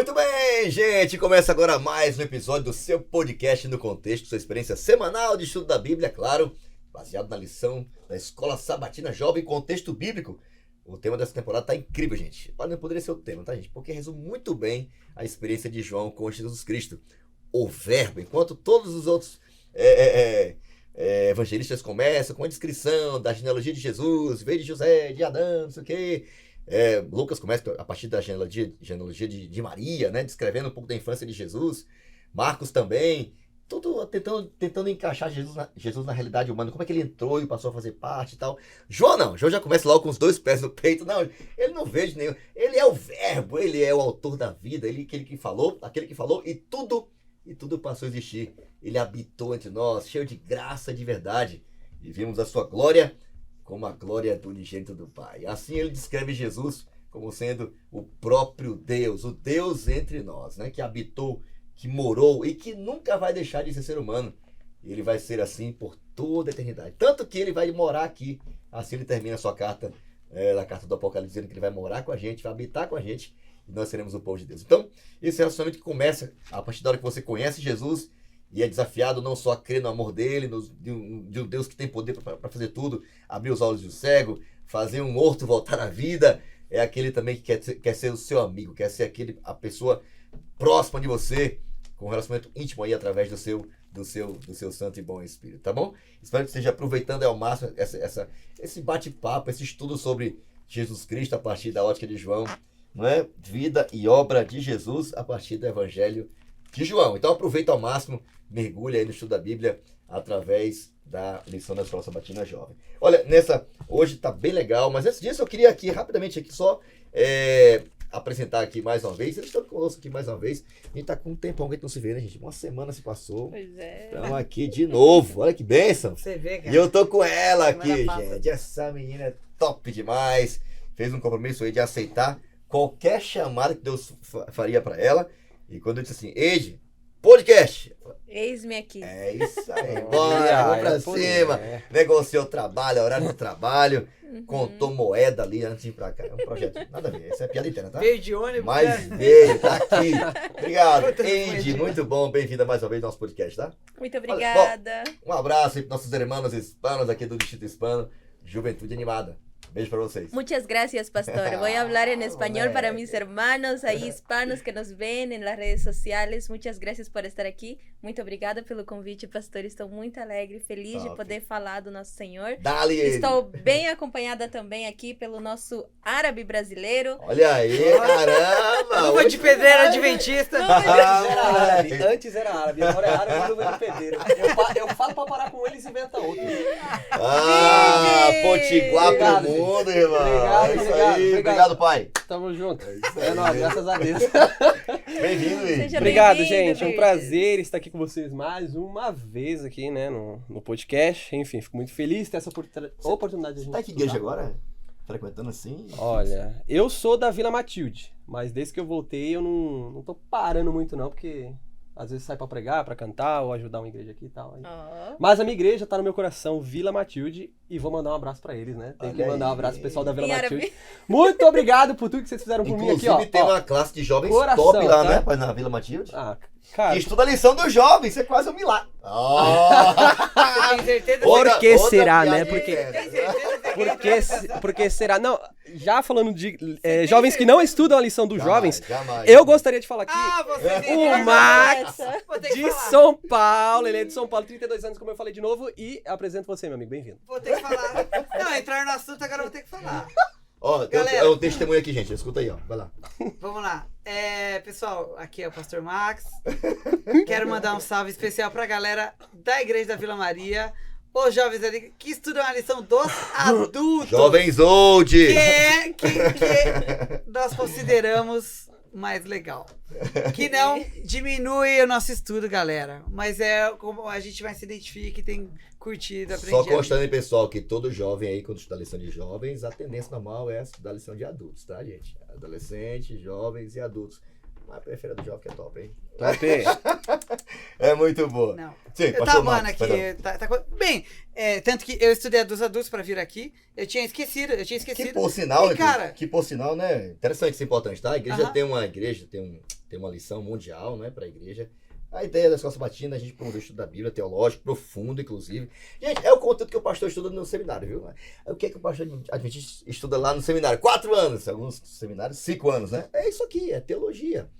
Muito bem, gente! Começa agora mais um episódio do seu podcast no contexto, sua experiência semanal de estudo da Bíblia, claro, baseado na lição da Escola Sabatina Jovem Contexto Bíblico. O tema dessa temporada tá incrível, gente. Olha, não poderia ser o tema, tá, gente? Porque resume muito bem a experiência de João com Jesus Cristo. O Verbo, enquanto todos os outros evangelistas começam com a descrição da genealogia de Jesus, veio de José, de Adão, não sei o quê. Lucas começa a partir da genealogia de Maria, né, descrevendo um pouco da infância de Jesus. Marcos também, tudo tentando encaixar Jesus na realidade humana, como é que ele entrou e passou a fazer parte e tal. João não, João já começa logo com os dois pés no peito. Não, ele não vejo nenhum, ele é o Verbo, ele é o autor da vida, aquele que falou e tudo passou a existir. Ele habitou entre nós, cheio de graça de verdade, e vimos a sua glória como a glória do unigênito do Pai. Assim ele descreve Jesus como sendo o próprio Deus, o Deus entre nós, né? Que habitou, que morou e que nunca vai deixar de ser humano. Ele vai ser assim por toda a eternidade. Tanto que ele vai morar aqui. Assim ele termina a sua carta, a carta do Apocalipse, dizendo que ele vai morar com a gente, vai habitar com a gente, e nós seremos o povo de Deus. Então, esse relacionamento que começa a partir da hora que você conhece Jesus e é desafiado não só a crer no amor dele, de um Deus que tem poder para fazer tudo, abrir os olhos do cego, fazer um morto voltar à vida. É aquele também que quer ser o seu amigo, quer ser a pessoa próxima de você, com um relacionamento íntimo aí através do seu santo e bom Espírito, tá bom? Espero que esteja aproveitando ao máximo esse bate-papo, esse estudo sobre Jesus Cristo a partir da ótica de João, não é? Vida e obra de Jesus a partir do Evangelho de João. Então aproveita ao máximo, mergulha aí no estudo da Bíblia através da lição da Escola Sabatina Jovem. Olha, hoje tá bem legal, mas antes disso eu queria aqui rapidamente só apresentar aqui mais uma vez. Eles estão conosco aqui mais uma vez. A gente tá com um tempão que a gente não se vê, né, gente? Uma semana se passou. Pois é. Estamos aqui de novo. Olha que bênção. Você vê, cara. E eu tô com ela aqui, Semana gente. Essa menina é top demais. Fez um compromisso aí de aceitar qualquer chamada que Deus faria para ela. E quando eu disse assim, Eide, podcast. Eis-me aqui. É isso aí. Bora, vamos pra cima. Negociou trabalho, horário de trabalho. Contou moeda ali antes de ir pra cá. É um projeto, nada a ver. Essa é piada interna, tá? Veio de ônibus. Mas veio, tá aqui. Obrigado. Eide, muito bom. Bem-vinda mais uma vez ao nosso podcast, tá? Muito obrigada. Um abraço aí para nossos irmãos hispanos aqui do Distrito Hispano. Juventude Animada. Beijo para vocês. Muchas gracias, pastor. Voy a hablar en español para mis hermanos ahí hispanos que nos ven en las redes sociales. Muchas gracias por estar aqui. Muito obrigada pelo convite, pastor. Estou muito alegre, feliz de poder falar do nosso Senhor. Dali. Estou bem acompanhada também aqui pelo nosso árabe brasileiro. Olha aí, caramba! Luva de pedreiro adventista. Antes era árabe, agora é árabe e luva de pedreiro. Eu falo pra parar com eles e inventa outro. Potiguar pro mundo, irmão. Obrigado, pai. Tamo junto. É nóis, graças a Deus. Bem-vindo, Luiz. Obrigado, gente. É um prazer estar aqui com vocês mais uma vez aqui, né, no podcast. Enfim, fico muito feliz de ter essa oportunidade de a gente. Tá que igreja agora? Frequentando assim? Olha, eu sou da Vila Matilde, mas desde que eu voltei eu não tô parando muito não, porque às vezes sai pra pregar, pra cantar ou ajudar uma igreja aqui e tal. Mas a minha igreja tá no meu coração, Vila Matilde, e vou mandar um abraço pra eles, né? Tem que mandar um abraço pro pessoal da Vila Matilde. Muito obrigado por tudo que vocês fizeram por mim aqui, ó. Inclusive tem uma classe de jovens coração, top lá, tá? né? Na Vila Matilde. Cara. Estuda a lição dos jovens, isso é quase um milagre. Tem certeza? Por que será, piada né? Porque será? Não, já falando de jovens que não estudam a lição dos jovens, eu gostaria de falar aqui o Max de São Paulo, ele é de São Paulo, 32 anos, como eu falei de novo, e apresento você, meu amigo, bem-vindo. Vou ter que falar. Não, entrar no assunto agora eu vou ter que falar. Ó, tem um testemunho aqui, gente, escuta aí, ó, vai lá. Vamos lá. Pessoal, aqui é o Pastor Max. Quero mandar um salve especial pra galera da Igreja da Vila Maria, os jovens ali que estudam a lição dos adultos. Jovens old! Que nós consideramos mais legal. Que não diminui o nosso estudo, galera. Mas como a gente vai se identificar e tem curtido, aprendido. Só constando aí, pessoal, que todo jovem aí, quando estuda a lição de jovens, a tendência normal é estudar a lição de adultos, tá, gente? Adolescentes, jovens e adultos. Mas a periferia do jovem que é top, hein? Top. É muito boa. Não. Sim, Eu pastor tava Marcos, aqui. perdão. Bem, tanto que eu estudei dos adultos pra vir aqui. Eu tinha esquecido. Que por sinal, E, né? cara- Que por sinal, né? Interessante, isso é importante, tá? A igreja Aham. tem uma lição mundial, né, pra igreja. A ideia da escola sabatina é a gente promover o estudo da Bíblia, teológico, profundo, inclusive. Gente, é o conteúdo que o pastor estuda no seminário, viu? O que é que o pastor adventista estuda lá no seminário? 4 anos, alguns seminários, 5 anos, né? É isso aqui, é teologia.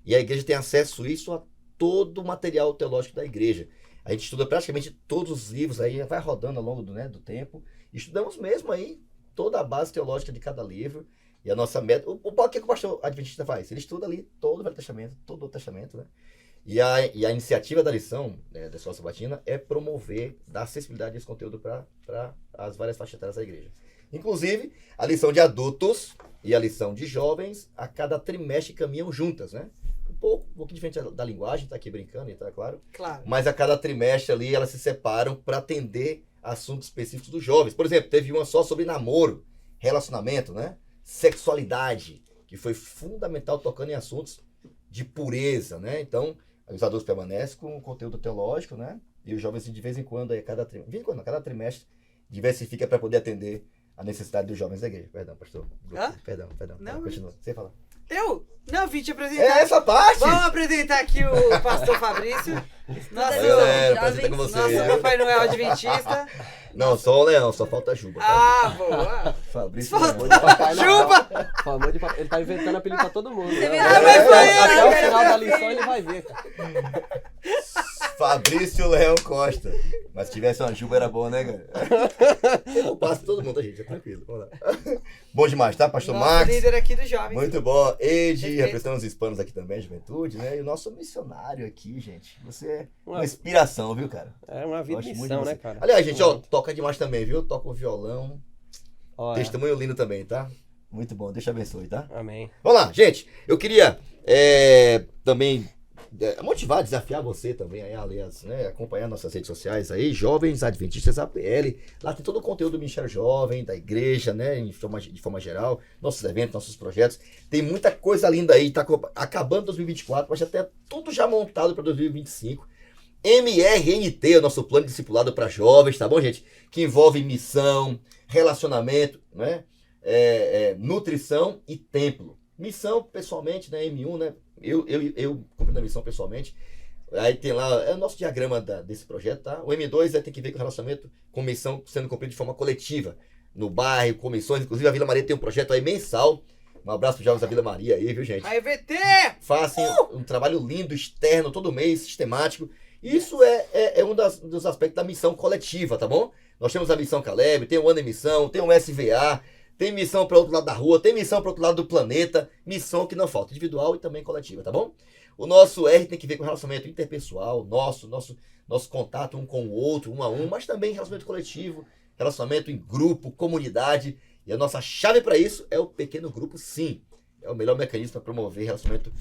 E a igreja tem acesso a isso a todo o material teológico da igreja. A gente estuda praticamente todos os livros aí, vai rodando ao longo do tempo. Estudamos mesmo aí toda a base teológica de cada livro. E a nossa meta... O que o pastor adventista faz? Ele estuda ali todo o Velho Testamento, todo o Testamento, né? E a iniciativa da lição, né, da escola sabatina, é promover, dar acessibilidade desse conteúdo para as várias faixas etárias da igreja. Inclusive, a lição de adultos e a lição de jovens, a cada trimestre caminham juntas, né? Um pouquinho diferente da linguagem, tá aqui brincando, tá claro. Claro. Mas a cada trimestre ali, elas se separam para atender assuntos específicos dos jovens. Por exemplo, teve uma só sobre namoro, relacionamento, né? Sexualidade, que foi fundamental, tocando em assuntos de pureza, né? Então, os adultos permanecem com o conteúdo teológico, né? E os jovens, de vez em quando, a cada trimestre, diversifica para poder atender a necessidade dos jovens da igreja. Perdão, pastor. Hã? Perdão. Não, Continua. Você fala. Eu? Não, vim te É apresentar. essa parte! Vamos apresentar aqui o pastor Fabrício. Nosso, Galera, jovens, prazer estar com vocês. nosso Papai Noel Adventista. Não, só o Leão, só falta a Juba. Tá? Ah, boa. Fabrício Falta- Leão. Papai Noel. Juba! Favor de papai. Ele tá inventando apelido pra todo mundo. Você né? viu? Ah, mas foi ele, Até o cara, final da foi lição ele. ele vai ver, cara. Fabrício Leão Costa. Mas se tivesse uma Juba era bom, né, cara? Eu passo todo mundo, gente, é tranquilo. Vamos lá. Bom demais, tá, pastor Nosso Max? líder aqui dos jovens. Muito bom. Eide, Perfeito. representando os hispanos aqui também, a juventude, né? E o nosso missionário aqui, gente. Você é uma Uma- inspiração, viu, cara? É uma vida Gosto de muito missão, de né, você. cara? Aliás, gente, ó, toca demais também, viu? Toca o violão. Olha, Testemunho lindo também, tá? Muito bom. Deus te abençoe, tá? amém. Vamos lá, gente. Eu queria também motivar, desafiar você também aí, aliás, né? Acompanhar nossas redes sociais aí, Jovens Adventistas APL. Lá tem todo o conteúdo do Ministério Jovem, da igreja, né? De forma geral, nossos eventos, nossos projetos. Tem muita coisa linda aí. Tá acabando 2024, mas já tem tudo já montado para 2025. MRNT, o nosso plano discipulado para jovens, tá bom, gente? Que envolve missão, relacionamento, né? Nutrição e templo. Missão, pessoalmente, né? M1, né? Eu cumpro a missão pessoalmente. Aí tem lá, é o nosso diagrama desse projeto, tá? O M2 tem que ver com relacionamento, com missão sendo cumprida de forma coletiva. No bairro, comissões, inclusive a Vila Maria tem um projeto aí mensal. Um abraço para os jovens da Vila Maria aí, viu, gente? Aí, VT! Façam um trabalho lindo, externo, todo mês, sistemático. Isso é um dos aspectos da missão coletiva, tá bom? Nós temos a missão Caleb, tem o Ano em Missão, tem o SVA, tem missão para outro lado da rua, tem missão para outro lado do planeta, missão que não falta, individual e também coletiva, tá bom? O nosso R tem que ver com relacionamento interpessoal, nosso contato um com o outro, um a um, mas também relacionamento coletivo, relacionamento em grupo, comunidade. E a nossa chave para isso é o pequeno grupo, sim. É o melhor mecanismo para promover relacionamento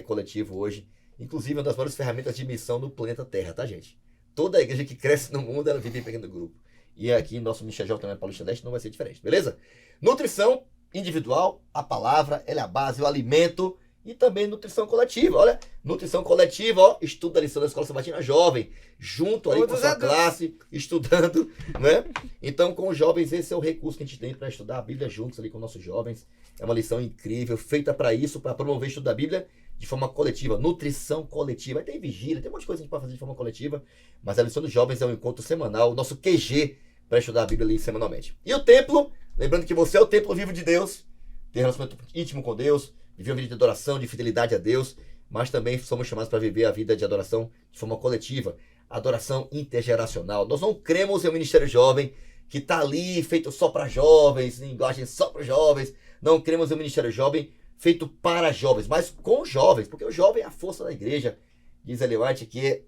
coletivo hoje. Inclusive, uma das maiores ferramentas de missão no planeta Terra, tá, gente? Toda igreja que cresce no mundo, ela vive em pequeno grupo. E aqui, nosso Ministério Jovem também, Paulista Leste, não vai ser diferente, beleza? Nutrição individual, a palavra, ela é a base, o alimento e também nutrição coletiva. Olha, nutrição coletiva, ó, estudo da lição da Escola Sabatina Jovem, junto aí com Todos sua adultos. classe, estudando, né? Então, com os jovens, esse é o recurso que a gente tem para estudar a Bíblia juntos ali com nossos jovens. É uma lição incrível, feita para isso, para promover o estudo da Bíblia de forma coletiva, nutrição coletiva. Aí tem vigília, tem um monte de coisa que a gente pode fazer de forma coletiva, mas a lição dos jovens é um encontro semanal, o nosso QG para estudar a Bíblia ali semanalmente. E o templo, lembrando que você é o templo vivo de Deus, tem relacionamento íntimo com Deus, viver uma vida de adoração, de fidelidade a Deus, mas também somos chamados para viver a vida de adoração de forma coletiva, adoração intergeracional. Nós não cremos em um ministério jovem que está ali feito só para jovens, linguagem só para jovens. Não cremos em um ministério jovem feito para jovens, mas com jovens, porque o jovem é a força da igreja. Diz Ellen White que é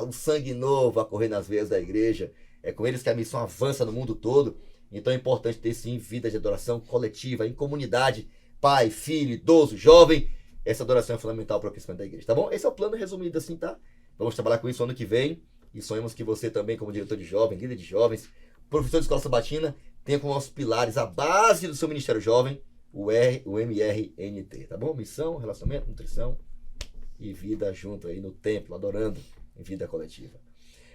o sangue novo a correr nas veias da igreja. É com eles que a missão avança no mundo todo. Então é importante ter sim vida de adoração coletiva, em comunidade, pai, filho, idoso, jovem. Essa adoração é fundamental para o crescimento da igreja, tá bom? Esse é o plano resumido assim, tá? Vamos trabalhar com isso ano que vem e sonhamos que você também, como diretor de jovem, líder de jovens, professor de escola sabatina, tenha como nossos pilares a base do seu ministério jovem, o MRNT, tá bom? Missão, relacionamento, nutrição e vida junto aí no templo, adorando em vida coletiva.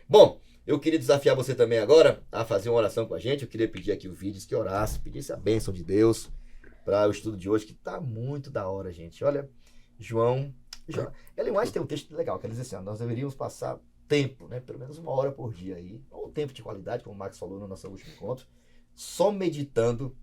Bom, eu queria desafiar você também agora a fazer uma oração com a gente. Eu queria pedir aqui o vídeo que orasse, pedisse a bênção de Deus para o estudo de hoje, que tá muito da hora, gente. Olha, Ellen White tem um texto legal, que ela diz assim, ó, nós deveríamos passar tempo, né, pelo menos 1 hora por dia aí, ou tempo de qualidade, como o Max falou no nosso último encontro, só meditando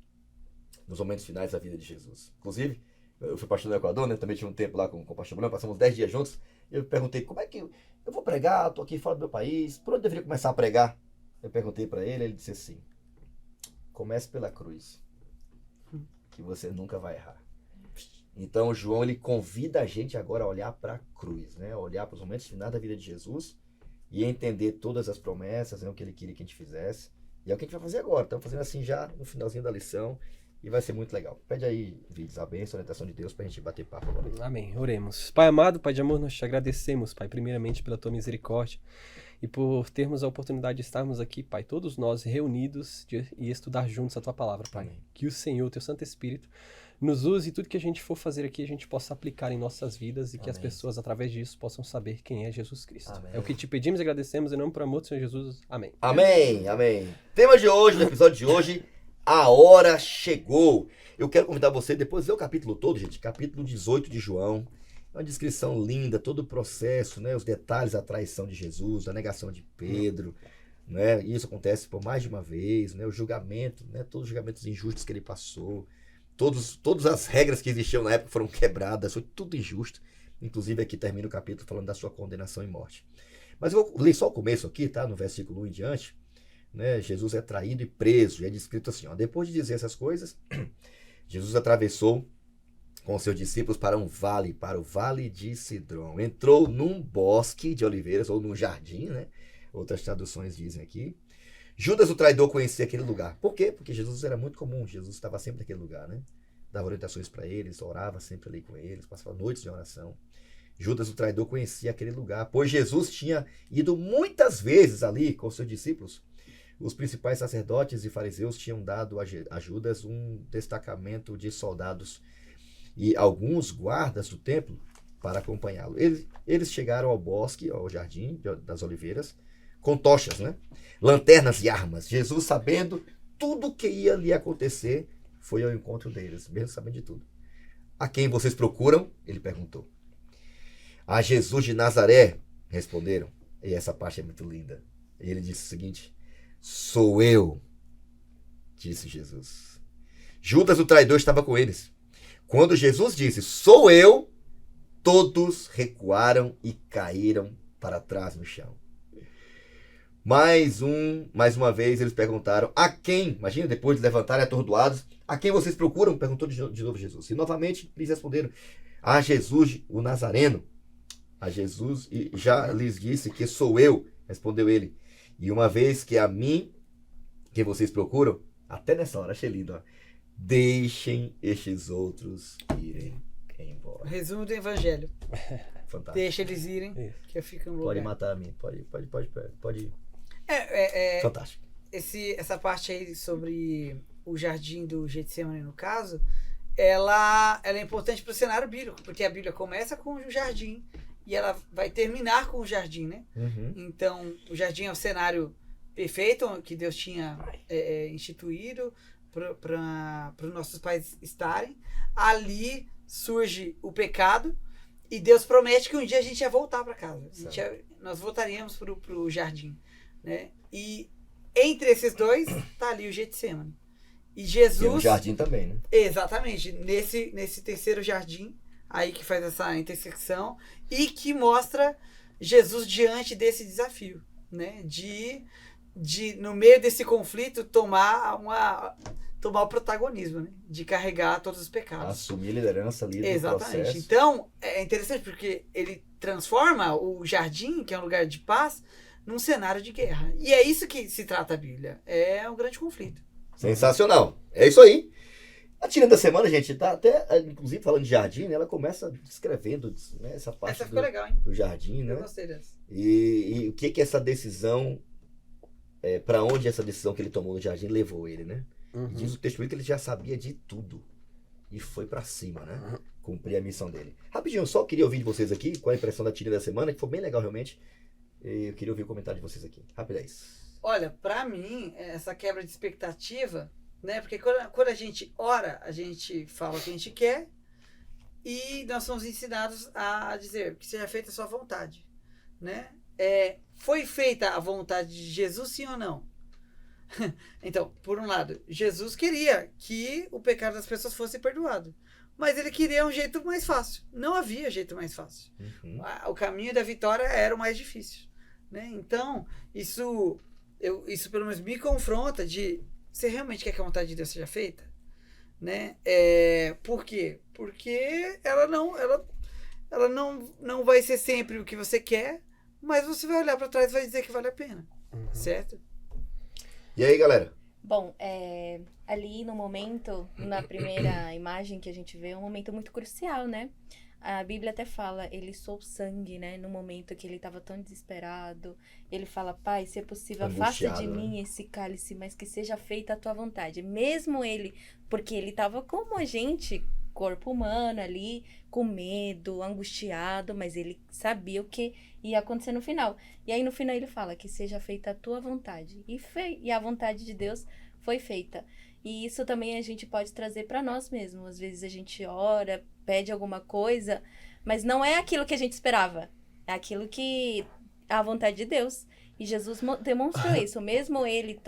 nos momentos finais da vida de Jesus. Inclusive, eu fui pastor no Equador, né, também tive um tempo lá com o pastor Bruno, passamos 10 dias juntos, eu perguntei, como é que eu vou pregar, estou aqui fora do meu país, por onde eu deveria começar a pregar? Eu perguntei para ele disse assim, comece pela cruz, que você nunca vai errar. Então, João, ele convida a gente agora a olhar para a cruz, né? A olhar para os momentos finais da vida de Jesus e entender todas as promessas, né? O que ele queria que a gente fizesse. E é o que a gente vai fazer agora. Estamos fazendo assim já no finalzinho da lição e vai ser muito legal. Pede aí, Vides, a bênção, a orientação de Deus para a gente bater papo agora. Amém. Oremos. Pai amado, Pai de amor, nós te agradecemos, Pai, primeiramente pela tua misericórdia e por termos a oportunidade de estarmos aqui, Pai, todos nós reunidos e estudar juntos a tua palavra, Pai. Amém. Que o Senhor, teu Santo Espírito, nos use e tudo que a gente for fazer aqui a gente possa aplicar em nossas vidas e que as pessoas através disso possam saber quem é Jesus Cristo. Amém. É o que te pedimos e agradecemos em nome do amor do Senhor Jesus. Amém. Amém, amém. Tema de hoje, no episódio de hoje, a hora chegou. Eu quero convidar você, depois de ler o capítulo todo, gente, capítulo 18 de João, uma descrição linda, todo o processo, né, os detalhes da traição de Jesus, da negação de Pedro, né, isso acontece por mais de uma vez, né, o julgamento, né, todos os julgamentos injustos que ele passou, todas as regras que existiam na época foram quebradas, foi tudo injusto. Inclusive aqui termina o capítulo falando da sua condenação e morte. Mas eu vou ler só o começo aqui, tá? No versículo 1 em diante, né? Jesus é traído e preso, e é descrito assim, ó, depois de dizer essas coisas, Jesus atravessou com seus discípulos para o vale de Cedron. Entrou num bosque de oliveiras, ou num jardim, né? Outras traduções dizem aqui. Judas, o traidor, conhecia aquele lugar. Por quê? Porque Jesus era muito comum, Jesus estava sempre naquele lugar, né? Dava orientações para eles, orava sempre ali com eles, passava noites de oração. Judas, o traidor, conhecia aquele lugar, pois Jesus tinha ido muitas vezes ali com seus discípulos. Os principais sacerdotes e fariseus tinham dado a Judas um destacamento de soldados e alguns guardas do templo para acompanhá-lo. Eles chegaram ao bosque, ao jardim das oliveiras, com tochas, né? Lanternas e armas. Jesus, sabendo tudo o que ia lhe acontecer, foi ao encontro deles, mesmo sabendo de tudo. A quem vocês procuram? Ele perguntou. A Jesus de Nazaré, responderam. E essa parte é muito linda. E ele disse o seguinte, sou eu, disse Jesus. Judas, o traidor, estava com eles. Quando Jesus disse, sou eu, todos recuaram e caíram para trás no chão. Mais uma vez eles perguntaram, a quem? Imagina, depois de levantarem atordoados, a quem vocês procuram? Perguntou de novo Jesus. E novamente eles responderam, a Jesus, o Nazareno. A Jesus, e já lhes disse que sou eu, respondeu ele. E uma vez que a mim, que vocês procuram, até nessa hora, achei lindo, ó, deixem estes outros irem embora. Resumo do evangelho. Fantástico. Deixa eles irem, que eu fico no lugar. Pode matar a mim, pode. É, Fantástico. Essa parte aí sobre o jardim do Getsemane, no caso, ela é importante para o cenário bíblico, porque a Bíblia começa com o jardim e ela vai terminar com o jardim, né? Uhum. Então, o jardim é o cenário perfeito que Deus tinha instituído para os nossos pais estarem. Ali surge o pecado e Deus promete que um dia a gente ia voltar para casa. Nós voltaríamos para o jardim, né? E entre esses dois tá ali o Getsemane. E Jesus... E o jardim também, né? Exatamente. Nesse terceiro jardim, aí que faz essa intersecção e que mostra Jesus diante desse desafio, né? De no meio desse conflito, tomar o protagonismo, né? De carregar todos os pecados. Assumir a liderança ali do Exatamente. processo. Então, é interessante porque ele transforma o jardim, que é um lugar de paz, num cenário de guerra. E é isso que se trata a Bíblia. É um grande conflito. Sensacional. É isso aí. A tira da semana, gente, tá até, inclusive falando de jardim, né, ela começa descrevendo, né, essa parte Essa ficou legal, hein? do jardim, né? Eu gostei dessa. E o que essa decisão, para onde essa decisão que ele tomou no jardim levou ele, né? Uhum. Diz o texto que ele já sabia de tudo e foi para cima, né? cumprir a missão dele. Rapidinho, só queria ouvir de vocês aqui, qual a impressão da tirinha da semana, que foi bem legal realmente. Eu queria ouvir o comentário de vocês aqui. Rapidez. Olha, pra mim, essa quebra de expectativa, né? Porque quando a gente ora, a gente fala o que a gente quer e nós somos ensinados a dizer que seja feita a sua vontade, né? Foi feita a vontade de Jesus, sim ou não? Então, por um lado, Jesus queria que o pecado das pessoas fosse perdoado. Mas ele queria um jeito mais fácil. Não havia jeito mais fácil. Uhum. O caminho da vitória era o mais difícil, né? Então, isso pelo menos me confronta de você realmente quer que a vontade de Deus seja feita? Né? Por quê? Porque ela não vai ser sempre o que você quer, mas você vai olhar para trás e vai dizer que vale a pena. Certo? E aí, galera? Bom, ali no momento, na primeira imagem que a gente vê, é um momento muito crucial, né? A Bíblia até fala, ele soou sangue, né? No momento que ele estava tão desesperado. Ele fala, Pai, se é possível, afasta de mim esse cálice, mas que seja feita a tua vontade. Mesmo ele, porque ele estava como a gente, corpo humano ali, com medo, angustiado, mas ele sabia o que ia acontecer no final. E aí no final ele fala que seja feita a tua vontade. E a vontade de Deus foi feita. E isso também a gente pode trazer para nós mesmos. Às vezes a gente ora, pede alguma coisa, mas não é aquilo que a gente esperava. É aquilo que é a vontade de Deus. E Jesus demonstrou isso. Mesmo ele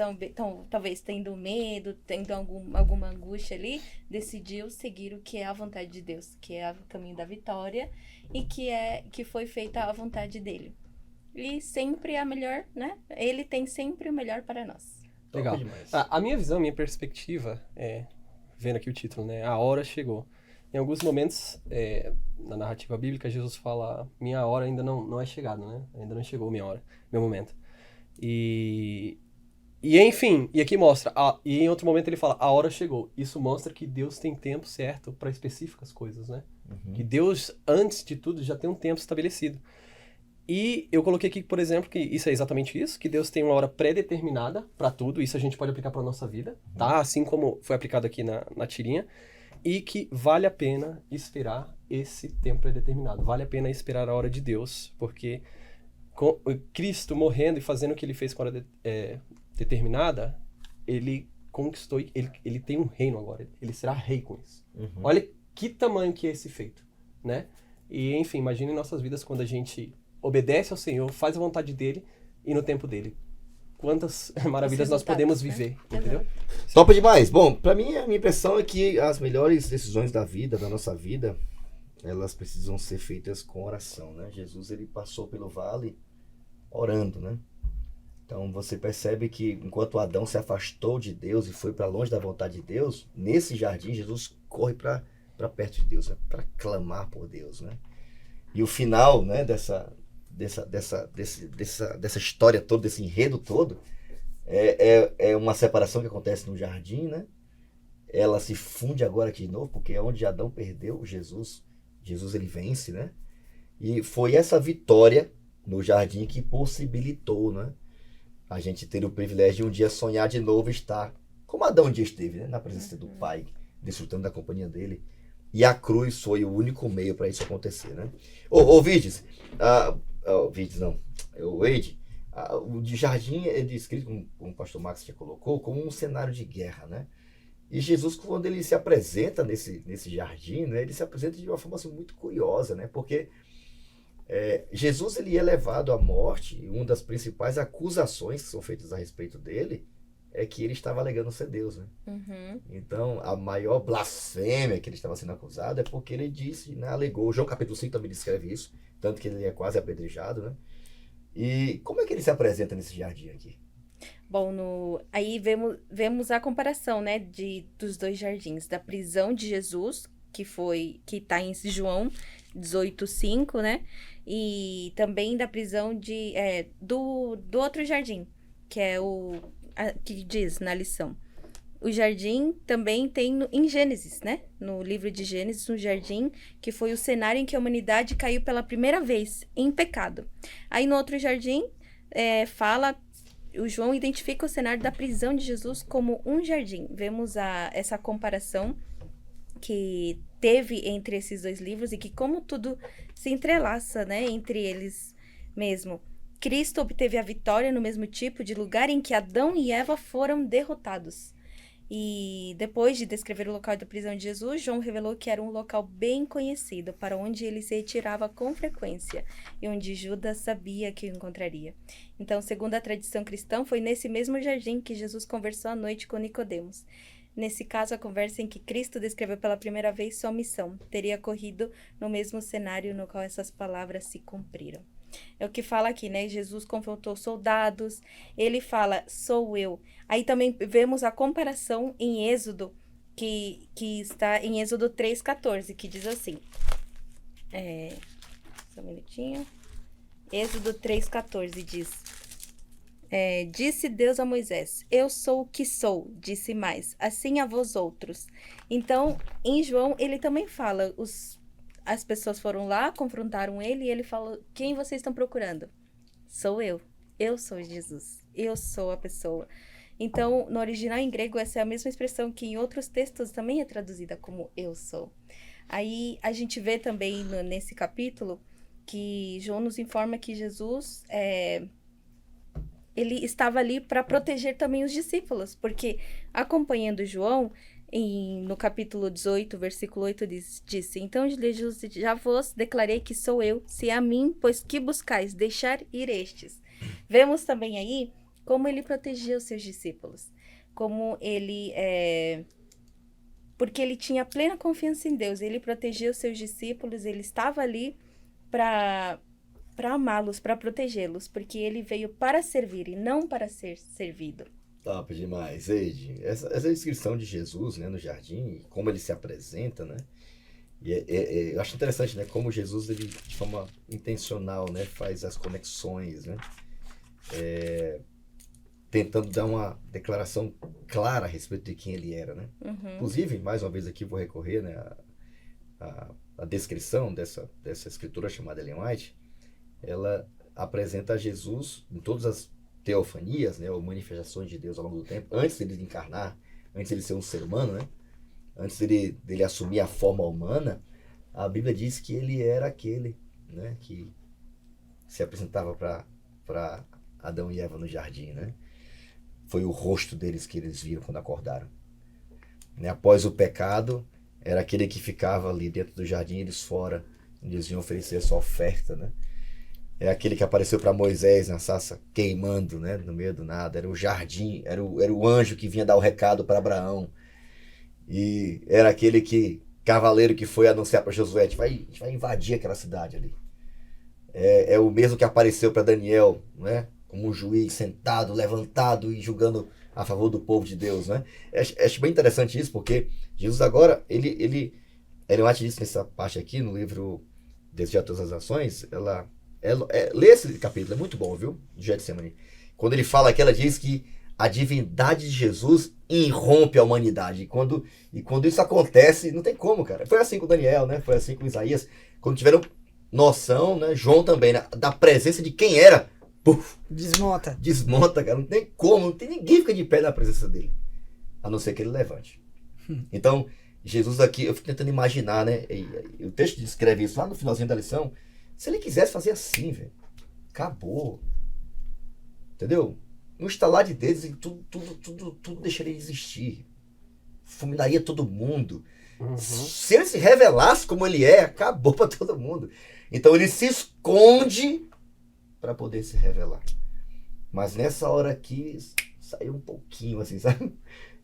talvez tendo medo, tendo alguma angústia ali, decidiu seguir o que é a vontade de Deus, que é o caminho da vitória e que foi feita a vontade dele. E sempre a melhor, né? Ele tem sempre o melhor para nós. Legal. A minha visão, a minha perspectiva vendo aqui o título, né? A hora chegou. Em alguns momentos, na narrativa bíblica, Jesus fala, minha hora ainda não é chegada, né? Ainda não chegou minha hora, meu momento. E enfim, e aqui mostra, e em outro momento ele fala, a hora chegou. Isso mostra que Deus tem tempo certo para específicas coisas, né? Uhum. Que Deus, antes de tudo, já tem um tempo estabelecido. E eu coloquei aqui, por exemplo, que isso é exatamente isso, que Deus tem uma hora pré-determinada para tudo, isso a gente pode aplicar para nossa vida, tá? Assim como foi aplicado aqui na tirinha, e que vale a pena esperar esse tempo pré-determinado, vale a pena esperar a hora de Deus, porque com Cristo morrendo e fazendo o que ele fez com a hora determinada, ele conquistou, ele tem um reino agora, ele será rei com isso. Uhum. Olha que tamanho que é esse feito, né? E enfim, imagine nossas vidas quando a gente obedece ao Senhor, faz a vontade dele e no tempo dele. Quantas maravilhas nós podemos viver, né? Entendeu? Top demais. Bom, pra mim, a minha impressão é que as melhores decisões da vida, da nossa vida, elas precisam ser feitas com oração, né? Jesus, ele passou pelo vale orando, né? Então, você percebe que enquanto Adão se afastou de Deus e foi para longe da vontade de Deus, nesse jardim, Jesus corre para perto de Deus, né? Para clamar por Deus, né? E o final, né, dessa história toda, desse enredo todo, é uma separação que acontece no jardim, né? Ela se funde agora aqui de novo, porque é onde Adão perdeu, Jesus ele vence, né? E foi essa vitória no jardim que possibilitou, né, a gente ter o privilégio de um dia sonhar de novo, estar como Adão um dia esteve, né, na presença do Pai, desfrutando da companhia dele. E a cruz foi o único meio para isso acontecer, né? Vides, Wade, o de jardim é descrito, como o pastor Max já colocou, como um cenário de guerra, né? E Jesus, quando ele se apresenta nesse jardim, né, ele se apresenta de uma forma assim, muito curiosa, né? Porque Jesus ele é levado à morte, e uma das principais acusações que são feitas a respeito dele é que ele estava alegando ser Deus, né? Uhum. Então, a maior blasfêmia que ele estava sendo acusado é porque ele disse, né, alegou, João capítulo 5 também descreve isso, tanto que ele é quase apedrejado, né? E como é que ele se apresenta nesse jardim aqui? Bom, aí vemos a comparação, né, dos dois jardins, da prisão de Jesus, que está em João 18:5, né, e também da prisão do outro jardim, que é que diz na lição. O jardim também tem em Gênesis, né? No livro de Gênesis, um jardim que foi o cenário em que a humanidade caiu pela primeira vez em pecado. Aí no outro jardim, o João identifica o cenário da prisão de Jesus como um jardim. Vemos essa comparação que teve entre esses dois livros e que como tudo se entrelaça, né, entre eles mesmo. Cristo obteve a vitória no mesmo tipo de lugar em que Adão e Eva foram derrotados. E depois de descrever o local da prisão de Jesus, João revelou que era um local bem conhecido, para onde ele se retirava com frequência e onde Judas sabia que o encontraria. Então, segundo a tradição cristã, foi nesse mesmo jardim que Jesus conversou à noite com Nicodemos. Nesse caso, a conversa em que Cristo descreveu pela primeira vez sua missão teria ocorrido no mesmo cenário no qual essas palavras se cumpriram. É o que fala aqui, né? Jesus confrontou soldados, ele fala, sou eu. Aí também vemos a comparação em Êxodo, que está em Êxodo 3,14, que diz assim. Só um minutinho. Êxodo 3,14 diz. Disse Deus a Moisés, eu sou o que sou, disse mais, assim a vós outros. Então, em João, ele também fala, as pessoas foram lá, confrontaram ele e ele falou, quem vocês estão procurando? Sou eu sou Jesus, eu sou a pessoa. Então, no original em grego, essa é a mesma expressão que em outros textos também é traduzida como eu sou. Aí, a gente vê também nesse capítulo que João nos informa que Jesus, ele estava ali para proteger também os discípulos, porque acompanhando João, no capítulo 18, versículo 8, disse, então Jesus, já vos declarei que sou eu, se a mim, pois que buscais deixar ir estes. Vemos também aí como ele protegia os seus discípulos, como ele, porque ele tinha plena confiança em Deus, ele protegia os seus discípulos, ele estava ali para amá-los, para protegê-los, porque ele veio para servir e não para ser servido. Top demais, Eide. Essa descrição de Jesus, né, no jardim, como ele se apresenta, né? E eu acho interessante, né, como Jesus, ele, de forma intencional, né, faz as conexões, né? Tentando dar uma declaração clara a respeito de quem ele era, né? Uhum. Inclusive, mais uma vez aqui vou recorrer, né, a descrição dessa escritura chamada Ellen White. Ela apresenta Jesus em todas as teofanias, né, ou manifestações de Deus ao longo do tempo, antes dele encarnar, antes dele ser um ser humano, né, antes dele assumir a forma humana, a Bíblia diz que ele era aquele, né, que se apresentava para Adão e Eva no jardim, né? Foi o rosto deles que eles viram quando acordaram. Né? Após o pecado, era aquele que ficava ali dentro do jardim, eles fora, eles iam oferecer a sua oferta, né? É aquele que apareceu para Moisés na sarça queimando, né, no meio do nada. Era o jardim, era o anjo que vinha dar o recado para Abraão. E era aquele cavaleiro que foi anunciar para Josué, a gente vai invadir aquela cidade ali. É o mesmo que apareceu para Daniel, né, como um juiz sentado, levantado e julgando a favor do povo de Deus, né. Acho bem interessante isso, porque Jesus agora, ele disse nessa parte aqui, no livro Desejar Todas as Nações, lê esse capítulo, é muito bom, viu? De Getsemane. Quando ele fala que ela diz que a divindade de Jesus irrompe a humanidade. E quando isso acontece, não tem como, cara. Foi assim com Daniel, né? Foi assim com Isaías. Quando tiveram noção, né? João também, né, da presença de quem era. Puf, desmonta, cara. Não tem como, não tem ninguém que fica de pé na presença dele. A não ser que ele levante. Então, Jesus aqui, eu fico tentando imaginar, né? E o texto descreve isso lá no finalzinho da lição. Se ele quisesse fazer assim, velho, acabou. Entendeu? Um estalar de dedos e tudo deixaria de existir. Fulminaria todo mundo. Uhum. Se ele se revelasse como ele acabou para todo mundo. Então ele se esconde para poder se revelar. Mas nessa hora aqui, saiu um pouquinho assim, sabe?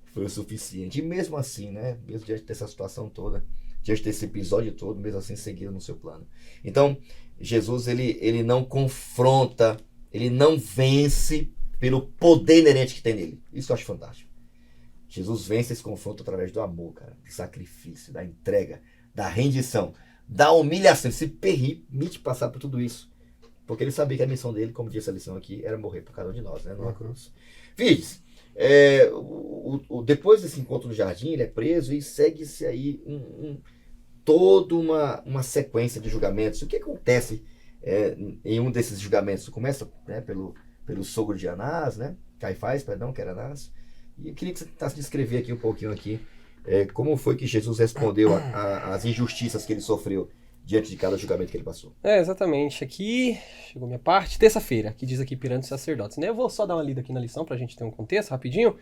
Foi o suficiente. E mesmo assim, né? Mesmo diante dessa situação toda, diante desse episódio todo, mesmo assim seguiram no seu plano. Então, Jesus, ele não confronta, ele não vence pelo poder inerente que tem nele. Isso eu acho fantástico. Jesus vence esse confronto através do amor, cara, do sacrifício, da entrega, da rendição, da humilhação. Ele se permite passar por tudo isso, porque ele sabia que a missão dele, como disse a lição aqui, era morrer por cada um de nós, né, numa cruz. Vides, depois desse encontro no jardim, ele é preso e segue-se aí toda uma sequência de julgamentos. O que acontece em um desses julgamentos? Começa, né, pelo sogro de Anás, né? Caifás, perdão, que era Anás. E eu queria que você tentasse descrever aqui um pouquinho aqui, como foi que Jesus respondeu às injustiças que ele sofreu diante de cada julgamento que ele passou. Exatamente. Aqui chegou minha parte. Terça-feira, que diz aqui perante os sacerdotes. Né? Eu vou só dar uma lida aqui na lição pra gente ter um contexto rapidinho.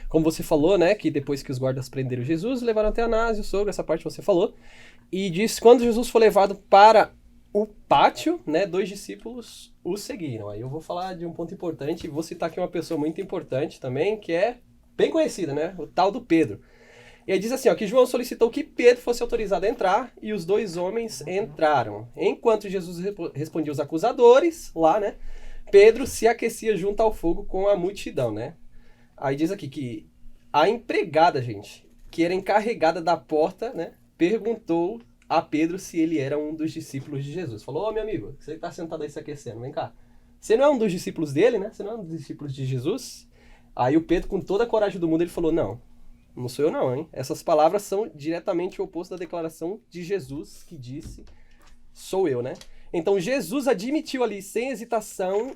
Como você falou, né, que depois que os guardas prenderam Jesus, levaram até Anás e o sogro, essa parte você falou. E diz, quando Jesus foi levado para o pátio, né, 2 discípulos o seguiram. Aí eu vou falar de um ponto importante e vou citar aqui uma pessoa muito importante também, que é bem conhecida, né, o tal do Pedro. E aí diz assim, ó, que João solicitou que Pedro fosse autorizado a entrar e os 2 homens entraram. Enquanto Jesus respondia os acusadores, lá, né, Pedro se aquecia junto ao fogo com a multidão, né. Aí diz aqui que a empregada, gente, que era encarregada da porta, né, perguntou a Pedro se ele era um dos discípulos de Jesus. Falou, meu amigo, você tá sentado aí se aquecendo, vem cá. Você não é um dos discípulos dele, né? Você não é um dos discípulos de Jesus? Aí o Pedro, com toda a coragem do mundo, ele falou, não sou eu não, hein? Essas palavras são diretamente o oposto da declaração de Jesus, que disse, sou eu, né? Então Jesus admitiu ali, sem hesitação,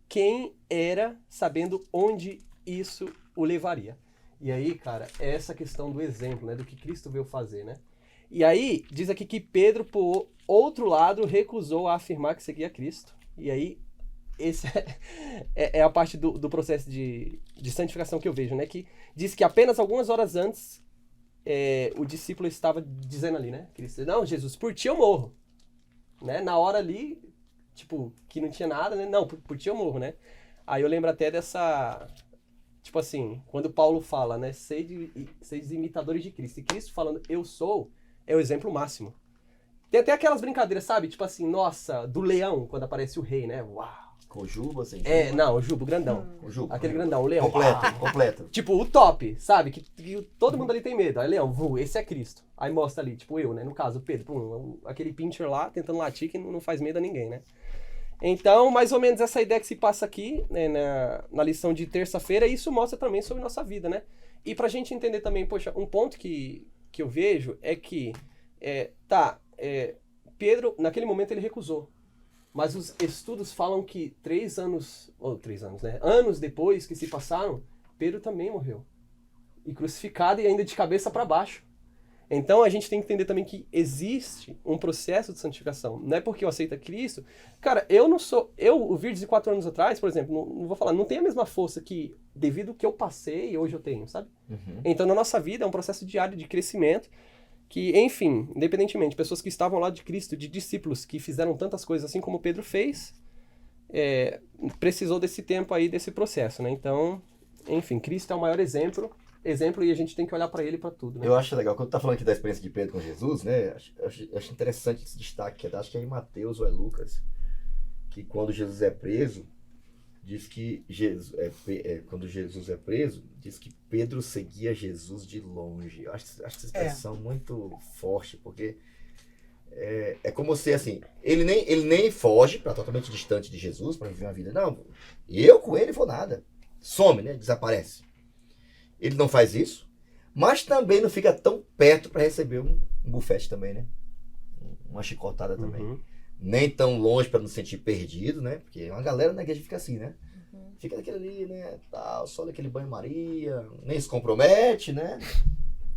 quem era, sabendo onde isso o levaria. E aí, cara, é essa questão do exemplo, né? Do que Cristo veio fazer, né? E aí, diz aqui que Pedro, por outro lado, recusou a afirmar que seguia Cristo. E aí, esse é a parte do processo de santificação que eu vejo, né? Que diz que apenas algumas horas antes, o discípulo estava dizendo ali, né? Cristo, não, Jesus, por ti eu morro. Né? Na hora ali, tipo, que não tinha nada, né? Não, por ti eu morro, né? Aí eu lembro até dessa... Tipo assim, quando Paulo fala, né? Sede imitadores de Cristo. E Cristo falando, eu sou, é o exemplo máximo. Tem até aquelas brincadeiras, sabe? Tipo assim, nossa, do leão, quando aparece o rei, né? Uau! Com o Juba, sem Juba? Não, o Juba, o grandão. O Juba. Aquele grandão, o leão. Completo. Tipo, o top, sabe? Que todo mundo ali tem medo. Aí, leão, esse é Cristo. Aí mostra ali, tipo, eu, né? No caso, o Pedro, aquele pincher lá, tentando latir, que não faz medo a ninguém, né? Então, mais ou menos essa ideia que se passa aqui, né, na lição de terça-feira, isso mostra também sobre nossa vida, né? E pra gente entender também, poxa, um ponto que eu vejo é que, Pedro, naquele momento ele recusou. Mas os estudos falam que 3 anos, né? Anos depois que se passaram, Pedro também morreu. E crucificado e ainda de cabeça para baixo. Então a gente tem que entender também que existe um processo de santificação. Não é porque eu aceito Cristo. Cara, o Virdes de 4 anos atrás, por exemplo, não vou falar, não tem a mesma força que, devido ao que eu passei, hoje eu tenho, sabe? Uhum. Então na nossa vida é um processo diário de crescimento que, enfim, independentemente, pessoas que estavam lá de Cristo, de discípulos que fizeram tantas coisas assim como Pedro fez, precisou desse tempo aí, desse processo, né? Então, enfim, Cristo é o maior exemplo e a gente tem que olhar para ele para tudo, né? Eu acho legal, quando tá falando aqui da experiência de Pedro com Jesus, né? Acho interessante esse destaque, acho que é em Mateus ou é Lucas, que quando Jesus é preso, diz que quando Jesus é preso, diz que Pedro seguia Jesus de longe. Eu acho essa expressão muito forte, porque é como se, assim, ele nem foge para totalmente distante de Jesus para viver uma vida. Não, eu com ele vou nada. Some, né? Desaparece. Ele não faz isso, mas também não fica tão perto para receber um bufete também, né? Uma chicotada também. Uhum. Nem tão longe para não se sentir perdido, né? Porque uma galera na igreja fica assim, né? Uhum. Fica daquele ali, né? Tal, só daquele banho-maria, nem se compromete, né?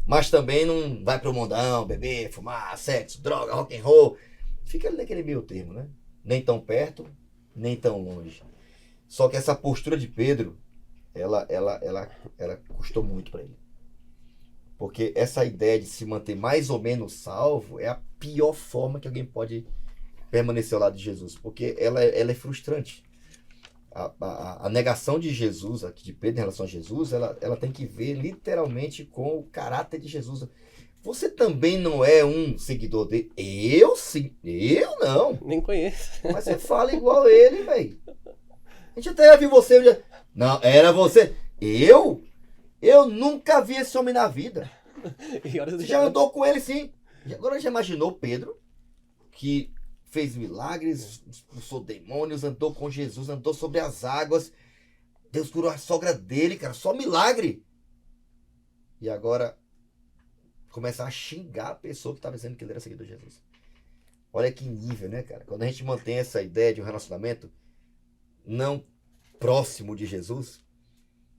Mas também não vai pro mundão, beber, fumar, sexo, droga, rock and roll. Fica ali naquele meio termo, né? Nem tão perto, nem tão longe. Só que essa postura de Pedro, ela custou muito para ele. Porque essa ideia de se manter mais ou menos salvo é a pior forma que alguém pode permanecer ao lado de Jesus. Porque ela é frustrante. A negação de Jesus, aqui de Pedro em relação a Jesus, ela tem que ver literalmente com o caráter de Jesus. Você também não é um seguidor dele? Eu sim. Eu não. Nem conheço. Mas você fala igual ele, velho. A gente até viu você... Não, era você. Eu nunca vi esse homem na vida. Você já andou com ele, sim. E agora já imaginou Pedro, que fez milagres, expulsou demônios, andou com Jesus, andou sobre as águas. Deus curou a sogra dele, cara. Só milagre. E agora começa a xingar a pessoa que estava dizendo que ele era seguidor de Jesus. Olha que nível, né, cara? Quando a gente mantém essa ideia de um relacionamento não próximo de Jesus,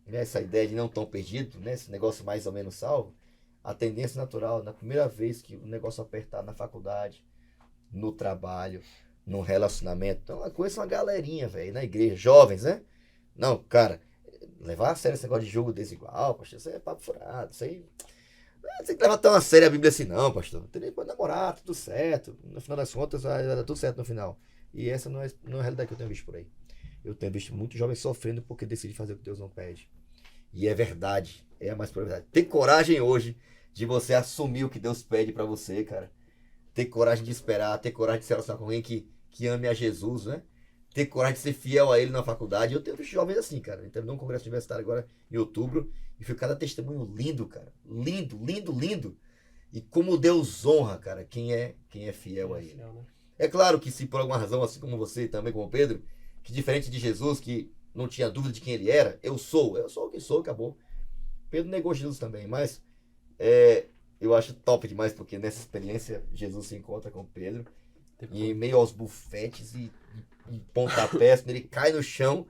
né? Essa ideia de não tão perdido, né? Esse negócio mais ou menos salvo, a tendência natural, na primeira vez que o negócio apertar na faculdade, no trabalho, no relacionamento. Então, eu conheço uma galerinha, velho, na igreja, jovens, né? Não, cara, levar a sério esse negócio de jogo desigual, pastor, isso aí é papo furado, isso aí... Não tem que levar tão a sério a Bíblia assim, não, pastor. Pode namorar, tudo certo. No final das contas, vai dar tudo certo no final. E essa não é a realidade que eu tenho visto por aí. Eu tenho visto muitos jovens sofrendo porque decidem fazer o que Deus não pede. E é verdade, é a mais pura verdade. Tem coragem hoje de você assumir o que Deus pede pra você, cara. Ter coragem de esperar, ter coragem de se relacionar com alguém que ame a Jesus, né? Ter coragem de ser fiel a Ele na faculdade. Eu tenho visto jovens assim, cara. Eu terminou um congresso universitário agora em outubro e foi cada testemunho lindo, cara. Lindo, lindo, lindo. E como Deus honra, cara, quem é fiel a Ele. É claro que se por alguma razão, assim como você, também como Pedro, que diferente de Jesus, que não tinha dúvida de quem Ele era, eu sou o que sou, acabou. Pedro negou Jesus também, mas eu acho top demais, porque nessa experiência Jesus se encontra com Pedro e em meio aos bufetes e pontapés, quando ele cai no chão,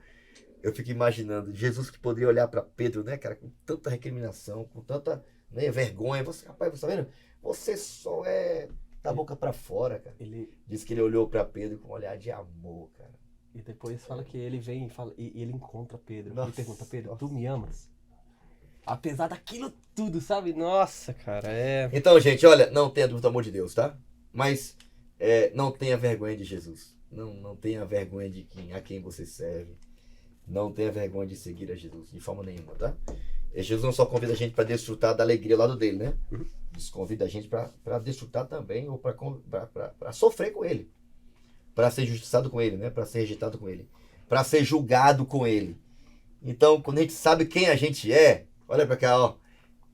eu fico imaginando Jesus que poderia olhar para Pedro, né, cara, com tanta recriminação, com tanta, né, vergonha. Você, rapaz, você tá vendo? Você só é da boca para fora, cara. Ele diz que ele olhou para Pedro com um olhar de amor, cara. E depois fala que ele vem e fala, e ele encontra Pedro. Nossa, e pergunta, Pedro, nossa. tu me amas? Apesar daquilo tudo, sabe? Nossa, cara, Então, gente, olha, não tenha dúvida do amor de Deus, tá? Mas não tenha vergonha de Jesus. Não tenha vergonha de a quem você serve. Não tenha vergonha de seguir a Jesus, de forma nenhuma, tá? E Jesus não só convida a gente para desfrutar da alegria ao lado dele, né? Ele convida a gente para desfrutar também, ou para sofrer com ele. Para ser injustiçado com ele, né? Para ser rejeitado com ele. Para ser julgado com ele. Então, quando a gente sabe quem a gente é, olha para cá, ó.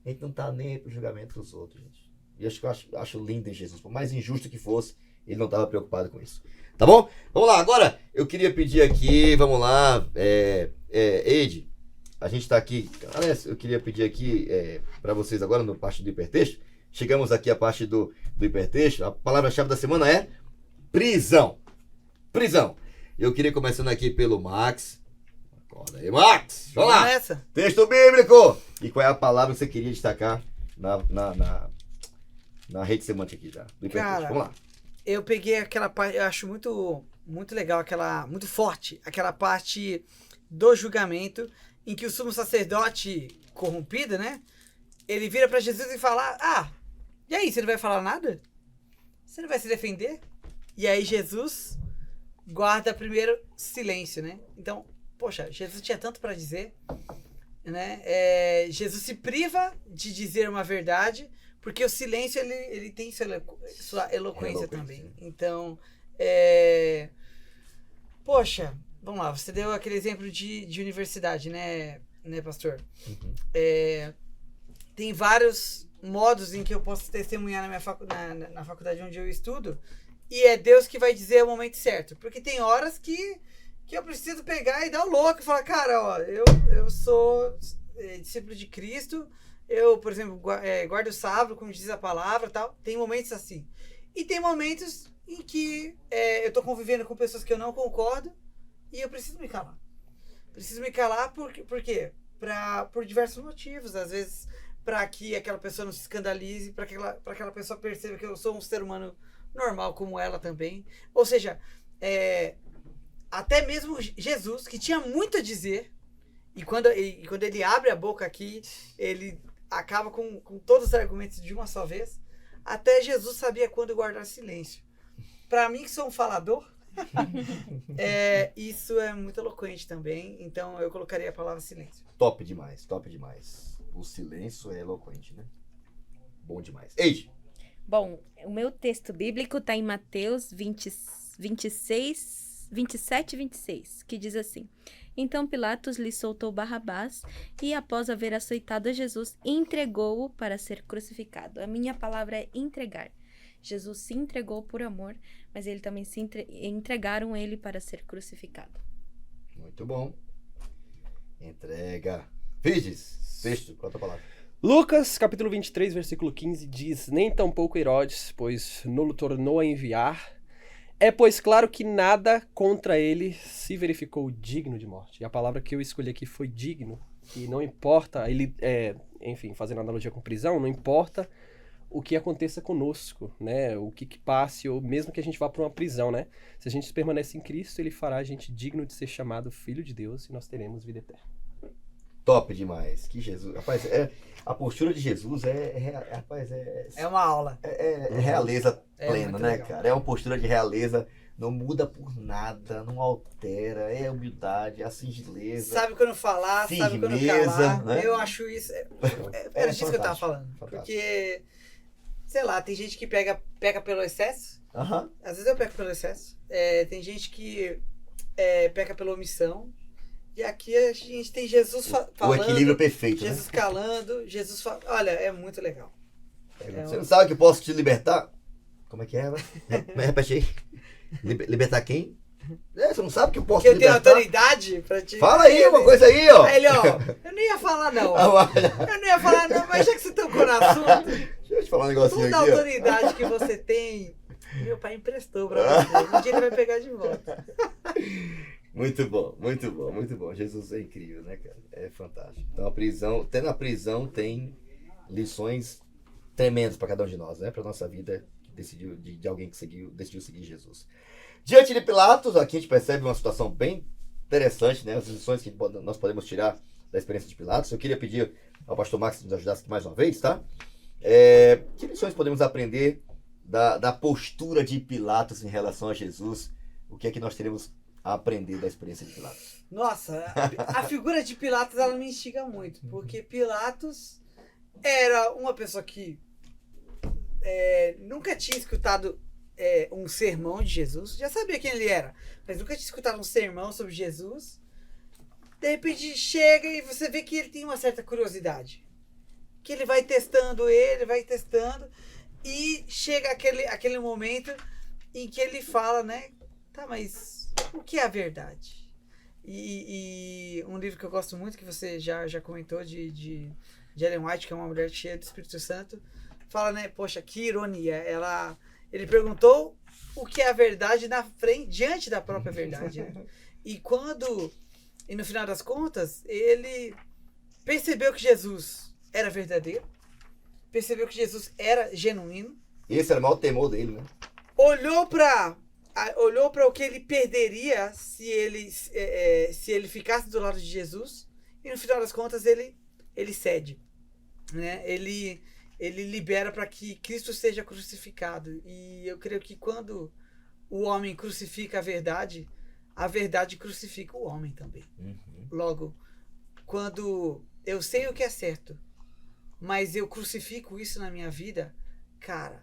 A gente não tá nem aí pro julgamento dos outros, gente. E eu acho lindo em Jesus. Por mais injusto que fosse, ele não estava preocupado com isso. Tá bom? Vamos lá, agora eu queria pedir aqui, vamos lá, Eide, a gente tá aqui, aliás, eu queria pedir aqui para vocês agora no parte do hipertexto, chegamos aqui à parte do hipertexto, a palavra-chave da semana é prisão. Prisão. Eu queria começando aqui pelo Max. Acorda aí, Max! Vamos lá! Nessa. Texto bíblico! E qual é a palavra que você queria destacar na rede semântica aqui já, do hipertexto? Cara, Vamos lá. Eu peguei aquela parte, eu acho muito legal, muito forte, aquela parte do julgamento, em que o sumo sacerdote corrompido, né? Ele vira pra Jesus e fala, e aí, você não vai falar nada? Você não vai se defender? E aí Jesus guarda primeiro silêncio, né? Então, poxa, Jesus tinha tanto pra dizer, né? Jesus se priva de dizer uma verdade, porque o silêncio, ele tem sua eloquência também. Então, poxa, vamos lá, você deu aquele exemplo de universidade, né pastor? Uhum. Tem vários modos em que eu posso testemunhar na faculdade onde eu estudo, e é Deus que vai dizer o momento certo. Porque tem horas que eu preciso pegar e dar o louco e falar, cara, ó, eu sou discípulo de Cristo, eu, por exemplo, guardo o sábado, como diz a palavra e tal. Tem momentos assim. E tem momentos em que eu tô convivendo com pessoas que eu não concordo e eu preciso me calar. Preciso me calar por quê? Por diversos motivos. Às vezes, para que aquela pessoa não se escandalize, para que aquela pessoa perceba que eu sou um ser humano normal como ela também. Ou seja, até mesmo Jesus, que tinha muito a dizer, e quando ele abre a boca aqui, ele acaba com todos os argumentos de uma só vez. Até Jesus sabia quando guardar silêncio. Para mim, que sou um falador, isso é muito eloquente também. Então, eu colocaria a palavra silêncio. Top demais, top demais. O silêncio é eloquente, né? Bom demais. Ei! Bom, o meu texto bíblico está em Mateus 27 e 26, que diz assim: Então Pilatos lhe soltou Barrabás e, após haver açoitado a Jesus, entregou-o para ser crucificado. A minha palavra é entregar. Jesus se entregou por amor, mas ele também entregaram ele para ser crucificado. Muito bom. Entrega. Fides, texto, qual a tua palavra? Lucas, capítulo 23, versículo 15, diz: Nem tampouco Herodes, pois não o tornou a enviar. Pois claro que nada contra ele se verificou digno de morte. E a palavra que eu escolhi aqui foi digno. Que não importa, ele enfim, fazendo analogia com prisão, não importa o que aconteça conosco, né? O que passe, ou mesmo que a gente vá para uma prisão, né? Se a gente permanece em Cristo, ele fará a gente digno de ser chamado filho de Deus e nós teremos vida eterna. Top demais. Que Jesus. Rapaz, a postura de Jesus rapaz, é uma aula. É realeza plena, né, legal. cara? É uma postura de realeza, não muda por nada, não altera, é humildade, a singeleza. Sabe quando falar, sabe quando firmeza, calar. né? Eu acho isso. Era disso que eu tava falando. Fantástico. Porque, sei lá, tem gente que peca pelo excesso. Aham. Às vezes eu peco pelo excesso. Tem gente que peca pela omissão. E aqui a gente tem Jesus falando. O equilíbrio perfeito, Jesus né? calando, Jesus falando. Olha, é muito legal. Você não sabe que eu posso te libertar? Como é que é? Repete aí. Libertar quem? Você não sabe que eu posso Porque te eu tenho libertar? autoridade pra te... Fala aí uma coisa aí, ó. Aí ele, ó, eu não ia falar não. Eu não ia falar não, mas já que você tocou no assunto, Deixa eu te falar um negocinho toda a aqui, ó. autoridade que você tem, meu pai emprestou pra você. Um dia ele vai pegar de volta. Muito bom, muito bom, muito bom. Jesus é incrível, né, cara? É fantástico. Então até na prisão tem lições tremendas para cada um de nós, né? Para nossa vida que decidiu de alguém que decidiu seguir Jesus. Diante de Pilatos, aqui a gente percebe uma situação bem interessante, né? As lições que nós podemos tirar da experiência de Pilatos. Eu queria pedir ao pastor Max que nos ajudasse aqui mais uma vez, tá? Que lições podemos aprender da postura de Pilatos em relação a Jesus? O que é que nós teremos a aprender da experiência de Pilatos? Nossa, a figura de Pilatos, ela me instiga muito, porque Pilatos era uma pessoa que nunca tinha escutado um sermão de Jesus, já sabia quem ele era, mas nunca tinha escutado um sermão sobre Jesus. De repente chega e você vê que ele tem uma certa curiosidade, que ele vai testando e chega aquele momento em que ele fala, né, tá, mas o que é a verdade? E um livro que eu gosto muito, que você já comentou, de Ellen White, que é uma mulher cheia do Espírito Santo, fala, né, poxa, que ironia, ele perguntou o que é a verdade diante da própria verdade, né? E no final das contas, ele percebeu que Jesus era verdadeiro, percebeu que Jesus era genuíno. Esse era o maior temor dele, né? Olhou para o que ele perderia se ele ficasse do lado de Jesus, e no final das contas ele cede, né? Ele libera para que Cristo seja crucificado. E eu creio que quando o homem crucifica a verdade crucifica o homem também. Uhum. Logo, quando eu sei o que é certo, mas eu crucifico isso na minha vida, cara,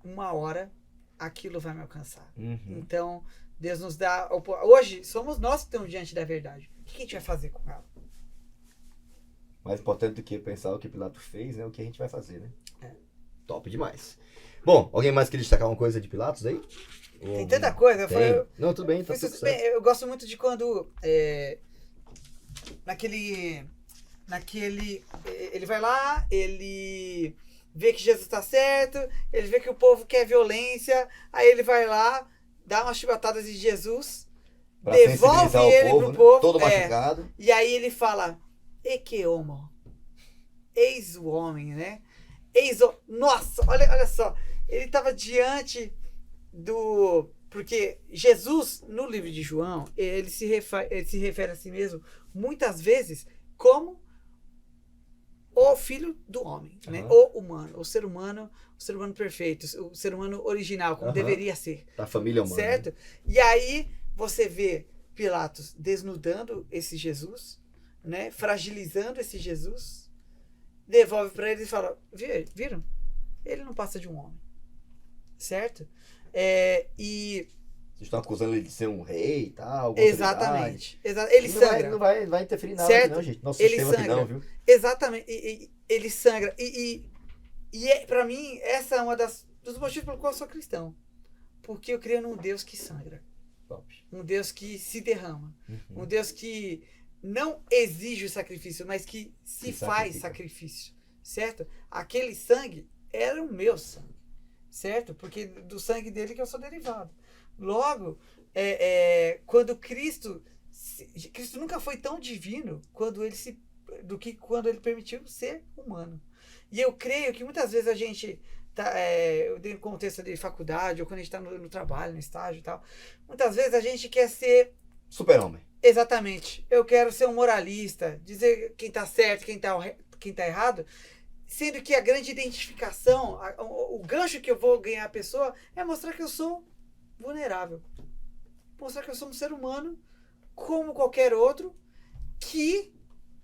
uma hora aquilo vai me alcançar. Uhum. Então, Deus nos dá... Hoje, somos nós que estamos diante da verdade. O que a gente vai fazer com ela? Mais importante do que pensar o que Pilatos fez, né? O que a gente vai fazer, né? Top demais. Bom, alguém mais quer destacar uma coisa de Pilatos aí? Tem tanta coisa. Não, tudo bem, tá tudo certo. Eu gosto muito de quando... ele vai lá, ele vê que Jesus está certo, ele vê que o povo quer violência, aí ele vai lá, dá umas chibatadas de Jesus, Pra devolve sensibilizar ele o pro né? povo, Todo machucado. e aí ele fala, e que homo, eis o homem, né? Nossa, olha só, ele estava diante do... Porque Jesus, no livro de João, ele se refere a si mesmo muitas vezes como o filho do homem, né? O humano, o ser humano perfeito, o ser humano original, como deveria ser. Da família humana. Certo? E aí você vê Pilatos desnudando esse Jesus, né? Fragilizando esse Jesus, devolve para ele e fala, viram? Ele não passa de um homem. Certo? Vocês estão acusando ele de ser um rei e tal. Exatamente. Ele sangra. Não vai interferir em nada certo? aqui não, gente. Nosso Ele sistema sangra. aqui não, viu? Exatamente. Ele sangra. E pra mim, essa é uma dos motivos pelo qual eu sou cristão. Porque eu creio num Deus que sangra. Top. Um Deus que se derrama. Uhum. Um Deus que não exige o sacrifício, mas que se faz sacrifício. Certo? Aquele sangue era o meu sangue. Certo? Porque do sangue dele que eu sou derivado. Logo, quando Cristo nunca foi tão divino quando ele se do que quando ele permitiu ser humano. E eu creio que muitas vezes a gente, no contexto de faculdade, ou quando a gente está no trabalho, no estágio e tal, muitas vezes a gente quer ser... Super-homem. Exatamente. Eu quero ser um moralista, dizer quem está certo, quem tá errado, sendo que a grande identificação, o gancho que eu vou ganhar a pessoa é mostrar que eu sou vulnerável. Mostrar que eu sou um ser humano, como qualquer outro, que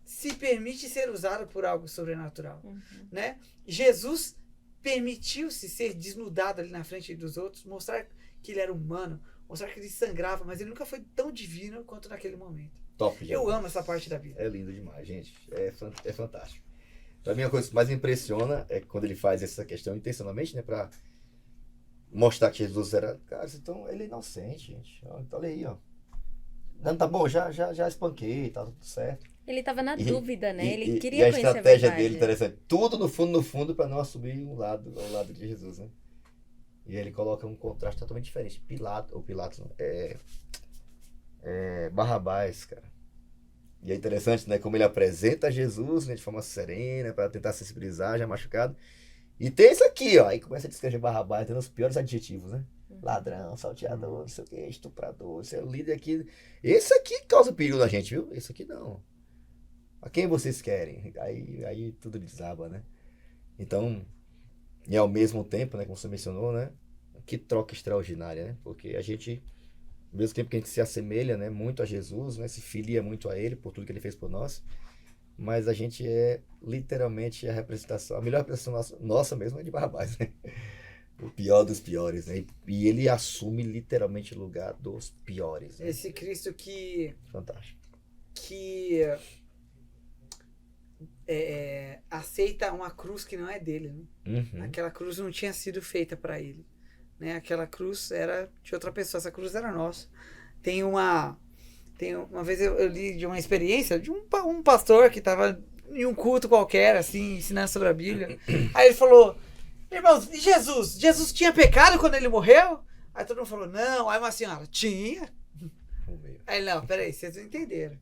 se permite ser usado por algo sobrenatural. Né? Jesus permitiu-se ser desnudado ali na frente dos outros, mostrar que ele era humano, mostrar que ele sangrava, mas ele nunca foi tão divino quanto naquele momento. Top, Eu amo essa parte da Bíblia. É lindo demais, gente. É fantástico. Pra mim, a coisa que mais me impressiona é quando ele faz essa questão intencionalmente, né? Pra mostrar que Jesus era... Cara, então ele é inocente, gente. Olha aí, ó. Não, tá bom, já espanquei, tá tudo certo. Ele tava na dúvida, né? Ele e queria a conhecer a estratégia verdade. dele, interessante. Tudo no fundo, pra não assumir ao lado de Jesus, né? E ele coloca um contraste totalmente diferente. Pilatos não, Barrabás, cara. E é interessante, né? Como ele apresenta Jesus, né, de forma serena, para tentar sensibilizar, já machucado. E tem isso aqui, ó. Aí começa a descrever Barrabás, tendo os piores adjetivos, né? Ladrão, salteador, não sei o que, estuprador, esse é o líder aqui. Esse aqui causa perigo na gente, viu? Esse aqui não. A quem vocês querem? Aí tudo desaba, né? Então, e ao mesmo tempo, né, como você mencionou, né? Que troca extraordinária, né? Porque a gente, ao mesmo tempo que a gente se assemelha, né, muito a Jesus, né, se filia muito a ele por tudo que ele fez por nós, mas a gente é literalmente a representação, a melhor representação nossa mesmo é de Barrabás, né? O pior dos piores, né? E ele assume literalmente o lugar dos piores. Né? Esse Cristo que Fantástico. Aceita uma cruz que não é dele, né? Uhum. Aquela cruz não tinha sido feita para ele, né? Aquela cruz era de outra pessoa, essa cruz era nossa. Tem uma vez eu li de uma experiência de um pastor que estava em um culto qualquer, assim, ensinando sobre a Bíblia. Aí ele falou: irmãos, e Jesus tinha pecado quando ele morreu? Aí todo mundo falou: não. Aí uma senhora: tinha. Aí não, peraí, vocês não entenderam.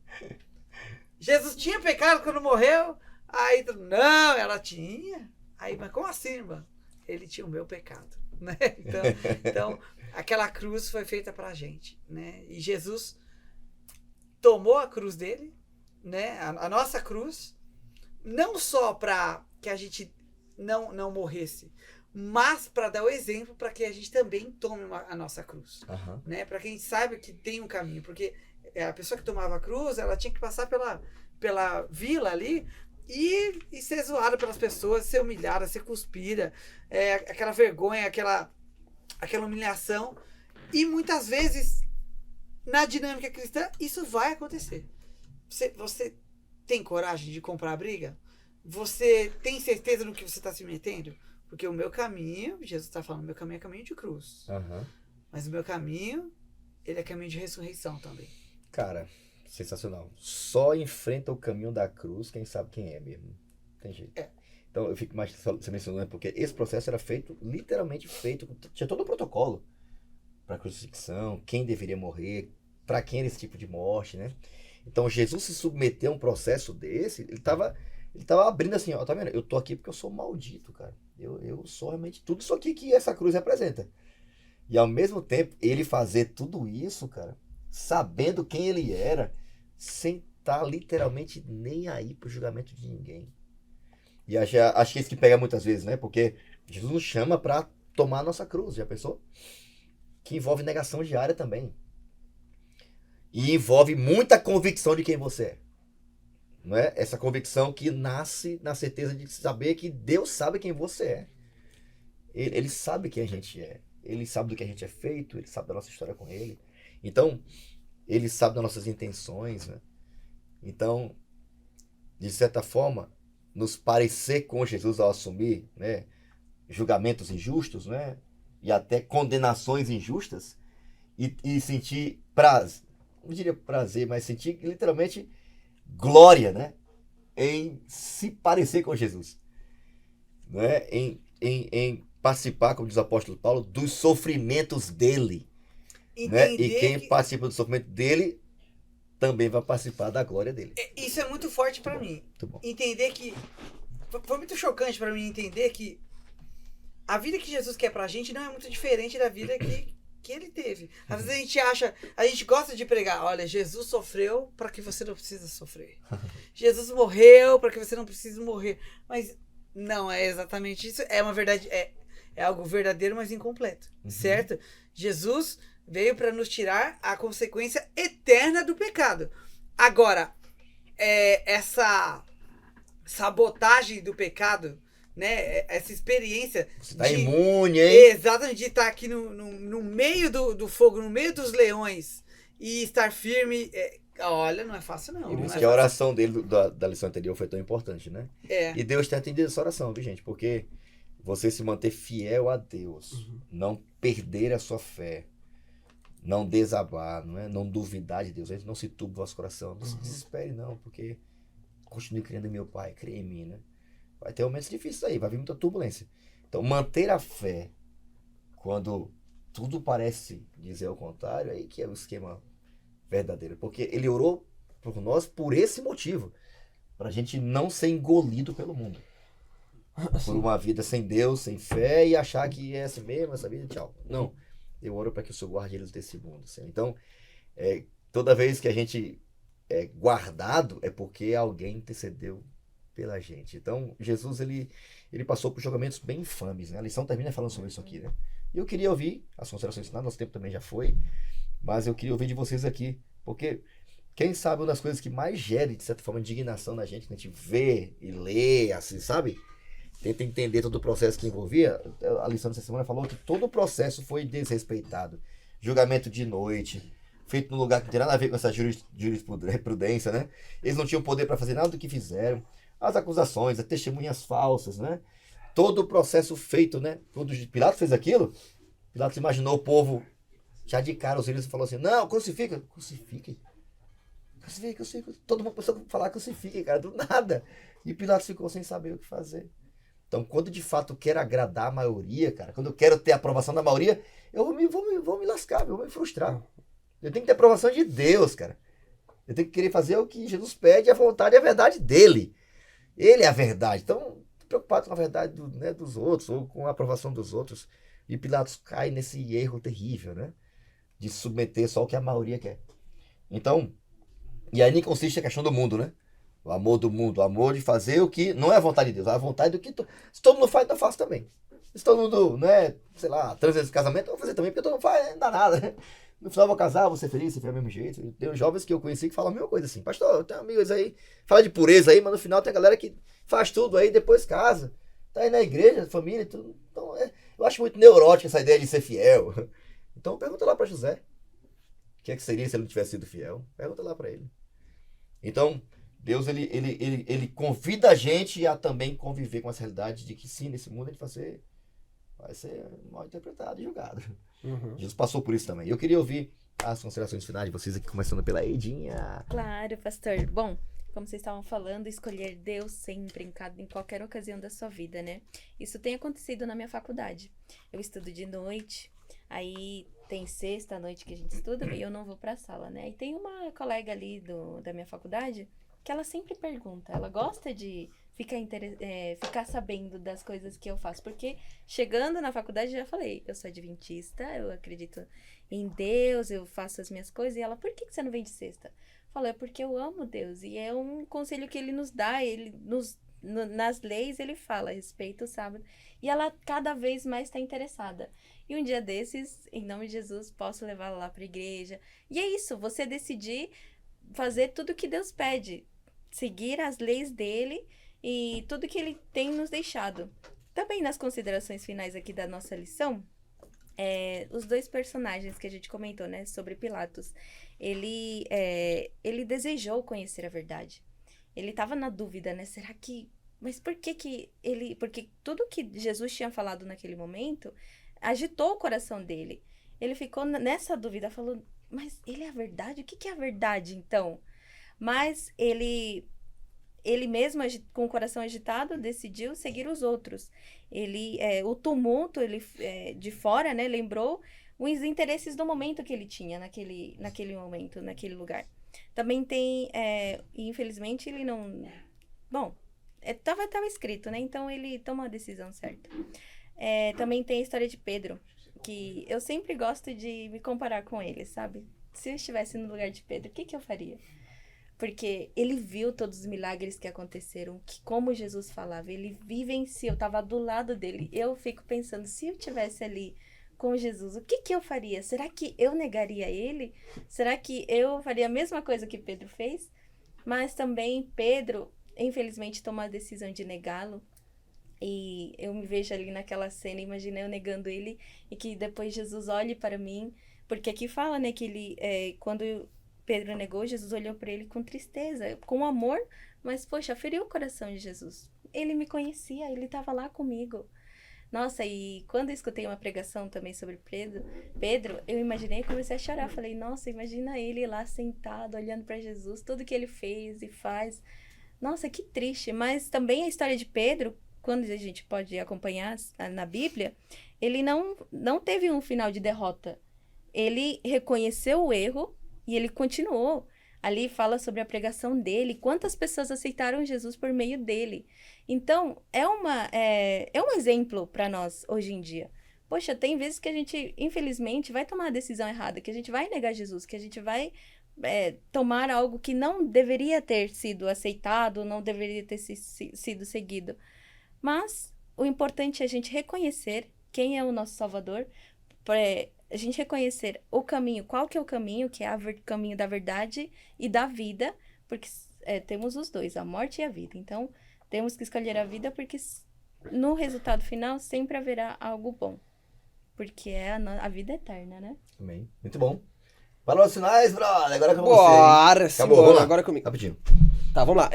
Jesus tinha pecado quando morreu? Aí todo mundo: não, ela tinha. Aí, mas como assim, irmã? Ele tinha o meu pecado, né? Então aquela cruz foi feita pra gente, né? E Jesus tomou a cruz dele, né? A nossa cruz, não só para que a gente não morresse, mas para dar o exemplo para que a gente também tome a nossa cruz, né? Para que a gente saiba que tem um caminho, porque a pessoa que tomava a cruz, ela tinha que passar pela vila ali e ser zoada pelas pessoas, ser humilhada, ser cuspida, aquela vergonha, aquela humilhação. E muitas vezes, na dinâmica cristã, isso vai acontecer. Você tem coragem de comprar a briga? Você tem certeza no que você está se metendo? Porque o meu caminho, Jesus está falando, o meu caminho é caminho de cruz. Mas o meu caminho, ele é caminho de ressurreição também. Cara, sensacional. Só enfrenta o caminho da cruz quem sabe quem é mesmo. Tem jeito. Então eu fico mais você mencionando, porque esse processo era literalmente feito, tinha todo o protocolo para crucifixão, quem deveria morrer, para quem era esse tipo de morte, né? Então Jesus se submeteu a um processo desse, ele tava abrindo assim, ó, tá vendo? Eu tô aqui porque eu sou maldito, cara. Eu sou realmente tudo isso aqui que essa cruz representa. E ao mesmo tempo, ele fazer tudo isso, cara, sabendo quem ele era, sem estar literalmente nem aí pro julgamento de ninguém. E acho que é isso que pega muitas vezes, né? Porque Jesus nos chama para tomar a nossa cruz, já pensou? Que envolve negação diária também. E envolve muita convicção de quem você é. Não é? Essa convicção que nasce na certeza de saber que Deus sabe quem você é. Ele sabe quem a gente é. Ele sabe do que a gente é feito, ele sabe da nossa história com ele. Então, ele sabe das nossas intenções, né? Então, de certa forma, nos parecer com Jesus ao assumir, né, julgamentos injustos, né, e até condenações injustas, e sentir prazer, não diria prazer, mas sentir literalmente glória, né, em se parecer com Jesus, né, em participar, como diz o apóstolo Paulo, dos sofrimentos dele. Né? E quem participa do sofrimento dele também vai participar da glória dele. Isso é muito forte pra mim. Muito bom. Entender que... Foi muito chocante pra mim entender que a vida que Jesus quer pra gente não é muito diferente da vida que ele teve. Às vezes a gente gosta de pregar, olha, Jesus sofreu para que você não precisa sofrer. Jesus morreu para que você não precise morrer. Mas não é exatamente isso. É uma verdade, é algo verdadeiro, mas incompleto. Certo? Jesus veio para nos tirar a consequência eterna do pecado. Agora, essa sabotagem do pecado, né? Essa experiência. Você tá imune, hein? Exatamente, de estar aqui no meio do fogo, no meio dos leões e estar firme. Olha, não é fácil, não. Por isso que a oração dele da lição anterior foi tão importante, né? É. E Deus tem atendido essa oração, viu, gente? Porque você se manter fiel a Deus, não perder a sua fé, não desabar, não duvidar de Deus, não se turbe o vosso coração, não se desespere, não, porque continue crendo em meu Pai, crê em mim, né? Vai ter momentos difíceis aí, vai vir muita turbulência. Então, manter a fé quando tudo parece dizer o contrário, aí que é o esquema verdadeiro. Porque ele orou por nós por esse motivo, para a gente não ser engolido pelo mundo. Por uma vida sem Deus, sem fé e achar que é assim mesmo, essa vida, tchau. Não, eu oro para que o Senhor guarde eles desse mundo. Senhor. Então, toda vez que a gente é guardado, é porque alguém intercedeu pela gente. Então, Jesus, ele passou por julgamentos bem infames, né? A lição termina falando sobre isso aqui, né? E eu queria ouvir as considerações finais, nosso tempo também já foi, mas eu queria ouvir de vocês aqui, porque quem sabe uma das coisas que mais gera, de certa forma, indignação na gente, que a gente vê e lê, assim, sabe? Tenta entender todo o processo que envolvia. A lição dessa semana falou que todo o processo foi desrespeitado. Julgamento de noite, feito num lugar que não tem nada a ver com essa jurisprudência, né? Eles não tinham poder para fazer nada do que fizeram. As acusações, as testemunhas falsas, né? Todo o processo feito, né? Quando Pilatos fez aquilo, Pilatos imaginou o povo já de cara, os filhos falou assim, não, crucifica. Todo mundo começou a falar crucifique, cara, do nada. E Pilatos ficou sem saber o que fazer. Então, quando de fato eu quero agradar a maioria, cara, quando eu quero ter a aprovação da maioria, eu vou me lascar, eu vou me frustrar. Eu tenho que ter a aprovação de Deus, cara. Eu tenho que querer fazer o que Jesus pede, a vontade e a verdade dele. Ele é a verdade. Então, tô preocupado com a verdade dos outros, ou com a aprovação dos outros. E Pilatos cai nesse erro terrível, né? De submeter só o que a maioria quer. Então, e aí nem consiste a questão do mundo, né? O amor do mundo, o amor de fazer o que não é a vontade de Deus, é a vontade do que... Se todo mundo faz, então eu faço também. Se todo mundo, né, sei lá, transa esse casamento, eu vou fazer também, porque todo mundo faz, não dá nada. No final eu vou casar, vou ser feliz, ser do mesmo jeito. Tem jovens que eu conheci que falam a mesma coisa assim. Pastor, eu tenho amigos aí, fala de pureza aí, mas no final tem a galera que faz tudo aí, depois casa. Tá aí na igreja, família, tudo. Então, eu acho muito neurótica essa ideia de ser fiel. Então pergunta lá para José. O que seria se ele não tivesse sido fiel? Pergunta lá para ele. Então, Deus, ele convida a gente a também conviver com essa realidade de que sim, nesse mundo a gente vai ser mal interpretado e julgado. Jesus passou por isso também. Eu queria ouvir as considerações finais de vocês aqui, começando pela Edinha. Claro, pastor. Bom, como vocês estavam falando, escolher Deus sempre, em qualquer ocasião da sua vida, né? Isso tem acontecido na minha faculdade. Eu estudo de noite, aí tem sexta à noite que a gente estuda e eu não vou pra sala, né? E tem uma colega ali da minha faculdade que ela sempre pergunta, ela gosta de ficar sabendo das coisas que eu faço, porque chegando na faculdade eu já falei, eu sou adventista, eu acredito em Deus, eu faço as minhas coisas, e ela, por que você não vem de sexta? Falou, é porque eu amo Deus, e é um conselho que ele nos dá, nas leis ele fala, respeita o sábado, e ela cada vez mais está interessada. E um dia desses, em nome de Jesus, posso levá-la lá para a igreja. E é isso, você decidir fazer tudo que Deus pede, seguir as leis dele e tudo que ele tem nos deixado. Também nas considerações finais aqui da nossa lição, os dois personagens que a gente comentou, né, sobre Pilatos, ele desejou conhecer a verdade. Ele estava na dúvida, né, será que... Mas por que ele... Porque tudo que Jesus tinha falado naquele momento agitou o coração dele. Ele ficou nessa dúvida, falou, mas ele é a verdade? O que é a verdade, então? Mas ele mesmo, com o coração agitado, decidiu seguir os outros. O tumulto, de fora, né, lembrou os interesses do momento que ele tinha naquele momento, naquele lugar. Também tem, infelizmente ele não... Bom, tava escrito, né? Então ele toma a decisão certa. Também tem a história de Pedro, que eu sempre gosto de me comparar com ele, sabe? Se eu estivesse no lugar de Pedro, o que eu faria? Porque ele viu todos os milagres que aconteceram, como Jesus falava, ele vivenciou, eu estava do lado dele. Eu fico pensando, se eu estivesse ali com Jesus, o que eu faria? Será que eu negaria ele? Será que eu faria a mesma coisa que Pedro fez? Mas também Pedro, infelizmente, tomou a decisão de negá-lo. E eu me vejo ali naquela cena, imagina eu negando ele, e que depois Jesus olhe para mim, porque aqui fala, né, que ele, quando Pedro negou, Jesus olhou para ele com tristeza, com amor, mas, poxa, feriu o coração de Jesus. Ele me conhecia, ele estava lá comigo. Nossa, e quando eu escutei uma pregação também sobre Pedro, eu imaginei e comecei a chorar. Falei, nossa, imagina ele lá sentado, olhando para Jesus, tudo que ele fez e faz. Nossa, que triste. Mas também a história de Pedro, quando a gente pode acompanhar na Bíblia, ele não teve um final de derrota. Ele reconheceu o erro e ele continuou. Ali fala sobre a pregação dele, quantas pessoas aceitaram Jesus por meio dele. Então, é um exemplo para nós hoje em dia. Poxa, tem vezes que a gente, infelizmente, vai tomar a decisão errada, que a gente vai negar Jesus, que a gente vai tomar algo que não deveria ter sido aceitado, não deveria ter sido seguido. Mas o importante é a gente reconhecer quem é o nosso Salvador, a gente reconhecer o caminho, qual que é o caminho, que é o caminho da verdade e da vida, porque temos os dois, a morte e a vida. Então, temos que escolher a vida, porque no resultado final sempre haverá algo bom, porque é a vida eterna, né? Amém. Muito bom. Falou os sinais, brother. Agora acabou Bora, você. Acabou, vamos lá. Agora comigo. Rapidinho. Tá, vamos lá.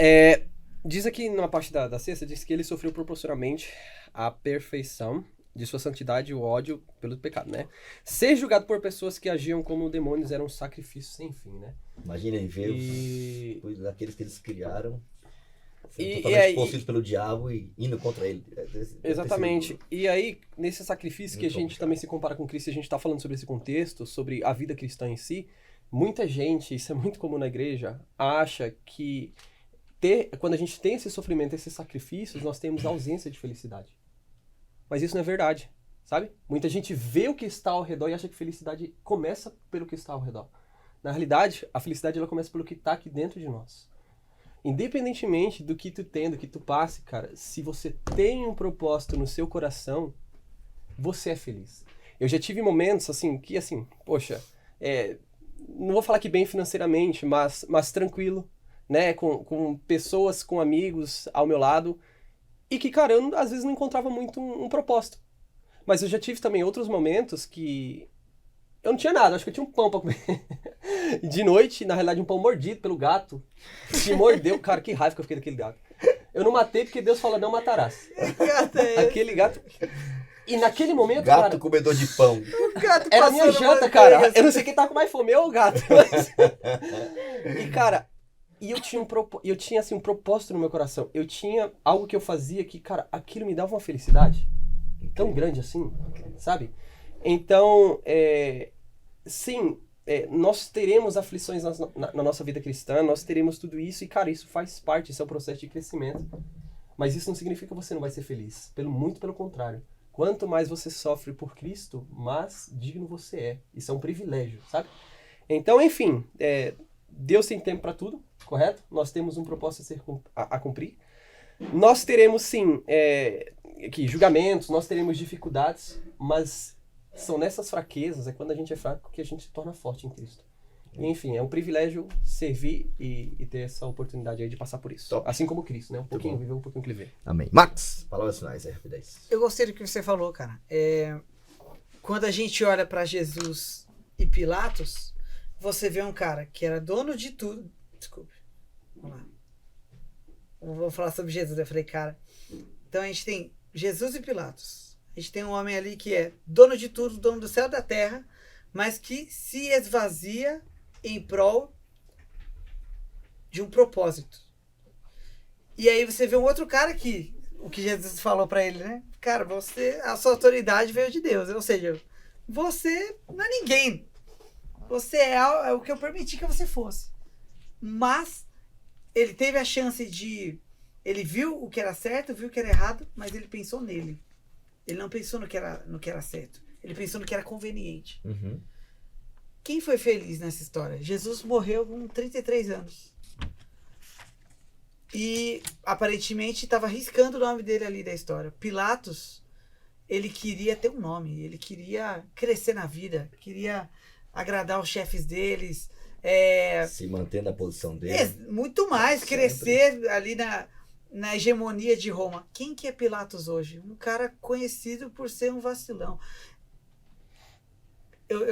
Diz aqui numa parte da sexta, diz que ele sofreu proporcionalmente a perfeição de sua santidade e o ódio pelo pecado, né? Ser julgado por pessoas que agiam como demônios era um sacrifício sem fim, né? Imagina aí ver os aqueles que eles criaram sendo totalmente possuídos pelo diabo e indo contra ele. Exatamente. E aí, nesse sacrifício que a gente também se compara com Cristo, a gente tá falando sobre esse contexto, sobre a vida cristã em si, muita gente, isso é muito comum na igreja, acha que quando a gente tem esse sofrimento, esses sacrifícios, nós temos ausência de felicidade. Mas isso não é verdade, sabe? Muita gente vê o que está ao redor e acha que felicidade começa pelo que está ao redor. Na realidade, a felicidade ela começa pelo que está aqui dentro de nós. Independentemente do que tu tem, do que tu passe, cara, se você tem um propósito no seu coração, você é feliz. Eu já tive momentos, assim, que, assim, poxa, não vou falar que bem financeiramente, mas tranquilo, né? Com pessoas, com amigos ao meu lado, e que, cara, eu às vezes não encontrava muito um propósito. Mas eu já tive também outros momentos que eu não tinha nada, acho que eu tinha um pão pra comer. De noite, na realidade, um pão mordido pelo gato. Que mordeu, cara, que raiva que eu fiquei daquele gato. Eu não matei porque Deus falou, não matarás. Aquele gato... E naquele momento, gato cara... comedor de pão. O gato era a minha janta, cara. Eu não sei quem tava com mais fome, eu ou o gato. Mas... E, cara... E eu tinha assim, um propósito no meu coração. Eu tinha algo que eu fazia que, cara, aquilo me dava uma felicidade tão grande assim, sabe? Então, sim, nós teremos aflições na nossa vida cristã, nós teremos tudo isso e, cara, isso faz parte, isso é um processo de crescimento. Mas isso não significa que você não vai ser feliz. Muito pelo contrário. Quanto mais você sofre por Cristo, mais digno você é. Isso é um privilégio, sabe? Então, enfim, Deus tem tempo para tudo, correto? Nós temos um propósito a cumprir. Nós teremos, sim, julgamentos, nós teremos dificuldades, mas são nessas fraquezas, quando a gente é fraco, que a gente se torna forte em Cristo. E, enfim, é um privilégio servir e ter essa oportunidade aí de passar por isso. Top. Assim como Cristo, né? Um pouquinho viver, um pouquinho que viver. Amém. Max, palavras finais aí, rapidez. Eu gostei do que você falou, cara. Quando a gente olha para Jesus e Pilatos, você vê um cara que era dono de tudo. Desculpe. Vamos lá. Vamos falar sobre Jesus. Eu falei, cara. Então a gente tem Jesus e Pilatos. A gente tem um homem ali que é dono de tudo, dono do céu e da terra, mas que se esvazia em prol de um propósito. E aí você vê um outro cara que, o que Jesus falou pra ele, né? Cara, a sua autoridade veio de Deus. Ou seja, você não é ninguém. Você é o que eu permiti que você fosse. Mas ele teve a chance de... Ele viu o que era certo, viu o que era errado, mas ele pensou nele. Ele não pensou no que era certo. Ele pensou no que era conveniente. Uhum. Quem foi feliz nessa história? Jesus morreu com 33 anos. E aparentemente estava riscando o nome dele ali da história. Pilatos, ele queria ter um nome, ele queria crescer na vida, queria agradar os chefes deles. Se manter na posição dele. Muito mais, Sempre. crescer ali na hegemonia de Roma. Quem que é Pilatos hoje? Um cara conhecido por ser um vacilão. Eu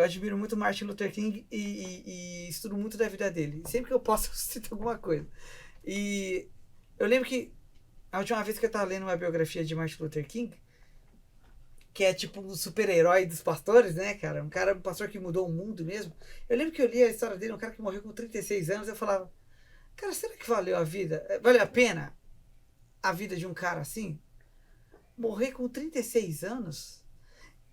admiro muito Martin Luther King e estudo muito da vida dele. Sempre que eu posso, eu cito alguma coisa. E eu lembro que a última vez que eu estava lendo uma biografia de Martin Luther King, que é tipo um super-herói dos pastores, né, cara? Um pastor que mudou o mundo mesmo. Eu lembro que eu li a história dele, um cara que morreu com 36 anos, eu falava, cara, será que valeu a vida? Valeu a pena a vida de um cara assim? Morrer com 36 anos?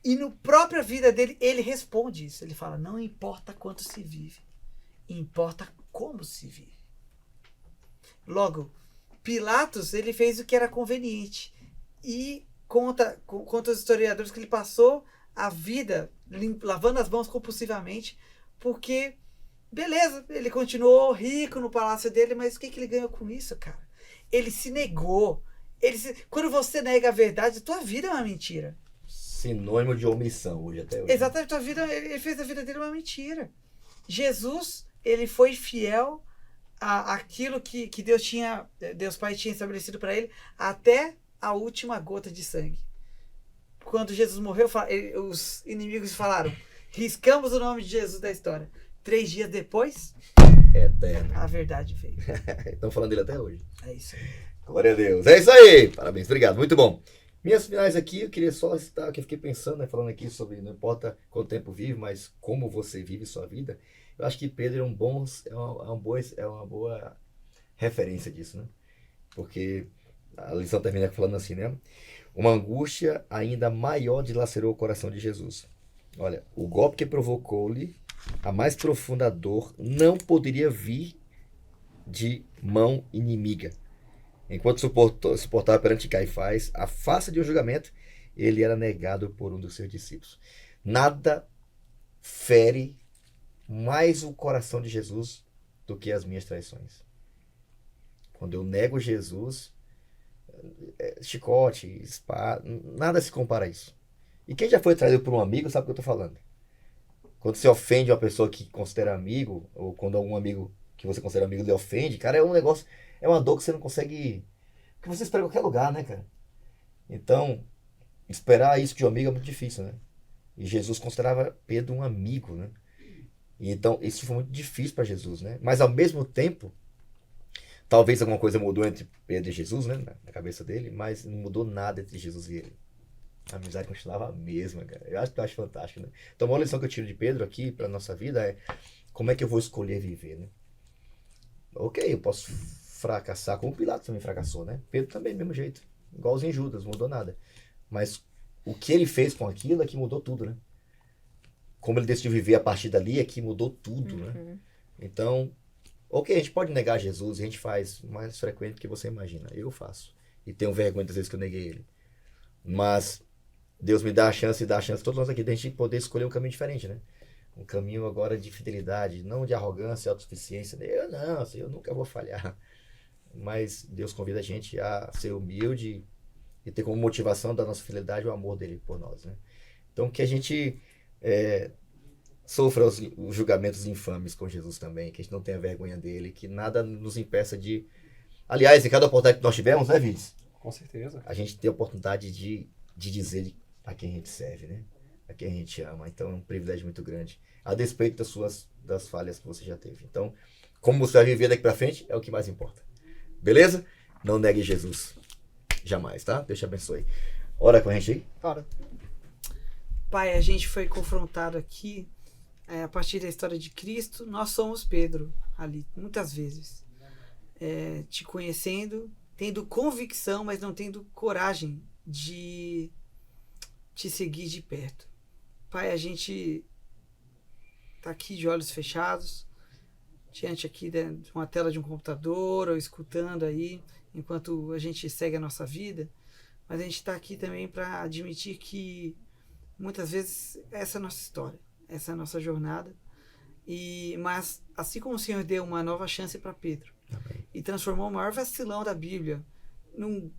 E no própria vida dele, ele responde isso. Ele fala, não importa quanto se vive, importa como se vive. Logo, Pilatos, ele fez o que era conveniente. E conta os historiadores que ele passou a vida lavando as mãos compulsivamente, porque, beleza, ele continuou rico no palácio dele, mas o que ele ganhou com isso, cara? Ele se negou. Quando você nega a verdade, tua vida é uma mentira. Sinônimo de omissão hoje até hoje. Exatamente, ele fez a vida dele uma mentira. Jesus, ele foi fiel àquilo que Deus Pai tinha estabelecido para ele até a última gota de sangue. Quando Jesus morreu, os inimigos falaram, riscamos o nome de Jesus da história. 3 dias depois, Eterno. a verdade veio. Estão falando dele até hoje. É isso aí. Glória a Deus. É isso aí. Parabéns. Obrigado. Muito bom. Minhas finais aqui, eu queria só citar, que eu fiquei pensando, né, falando aqui sobre, não importa quanto tempo vive, mas como você vive sua vida. Eu acho que Pedro é uma boa referência disso, né? Porque a lição termina falando assim, né? Uma angústia ainda maior dilacerou o coração de Jesus. Olha, o golpe que provocou-lhe a mais profunda dor não poderia vir de mão inimiga. Enquanto suportava perante Caifás a face de um julgamento, ele era negado por um dos seus discípulos. Nada fere mais o coração de Jesus do que as minhas traições. Quando eu nego Jesus, chicote, espada, nada se compara a isso. E quem já foi traído por um amigo sabe o que eu estou falando. Quando você ofende uma pessoa que considera amigo, ou quando algum amigo que você considera amigo lhe ofende, cara, é um negócio, é uma dor que você não consegue, que você espera em qualquer lugar, né, cara? Então, esperar isso de um amigo é muito difícil, né? E Jesus considerava Pedro um amigo, né? E então, isso foi muito difícil para Jesus, né? Mas ao mesmo tempo, talvez alguma coisa mudou entre Pedro e Jesus, né? Na cabeça dele, mas não mudou nada entre Jesus e ele. A amizade continuava a mesma, cara. Eu acho fantástico, né? Então, uma lição que eu tiro de Pedro aqui para nossa vida é como é que eu vou escolher viver, né? Ok, eu posso fracassar, como Pilatos também fracassou, né? Pedro também, do mesmo jeito. Igualzinho Judas, não mudou nada. Mas o que ele fez com aquilo é que mudou tudo, né? Como ele decidiu viver a partir dali é que mudou tudo, né? Então, ok, a gente pode negar Jesus, a gente faz mais frequente do que você imagina. Eu faço. E tenho vergonha das vezes que eu neguei ele. Mas Deus me dá a chance e dá a chance a todos nós aqui de a gente poder escolher um caminho diferente, né? Um caminho agora de fidelidade, não de arrogância e autossuficiência. Eu nunca vou falhar. Mas Deus convida a gente a ser humilde e ter como motivação da nossa fidelidade o amor dele por nós, né? Então que a gente sofra os julgamentos infames com Jesus também, que a gente não tenha vergonha dele, que nada nos impeça de... Aliás, em cada oportunidade que nós tivemos, né, Vinícius? Com certeza. A gente tem a oportunidade de dizer a quem a gente serve, né? A quem a gente ama. Então é um privilégio muito grande, a despeito das falhas que você já teve. Então, como você vai viver daqui pra frente é o que mais importa. Beleza? Não negue Jesus. Jamais, tá? Deus te abençoe. Ora com a gente aí. Ora. Pai, a gente foi confrontado aqui a partir da história de Cristo. Nós somos Pedro ali, muitas vezes. Te conhecendo, tendo convicção, mas não tendo coragem de te seguir de perto. Pai, a gente tá aqui de olhos fechados, diante aqui de uma tela de um computador ou escutando aí, enquanto a gente segue a nossa vida, mas a gente está aqui também para admitir que muitas vezes essa é a nossa história, essa é a nossa jornada, mas assim como o Senhor deu uma nova chance para Pedro, Amém. E transformou o maior vacilão da Bíblia num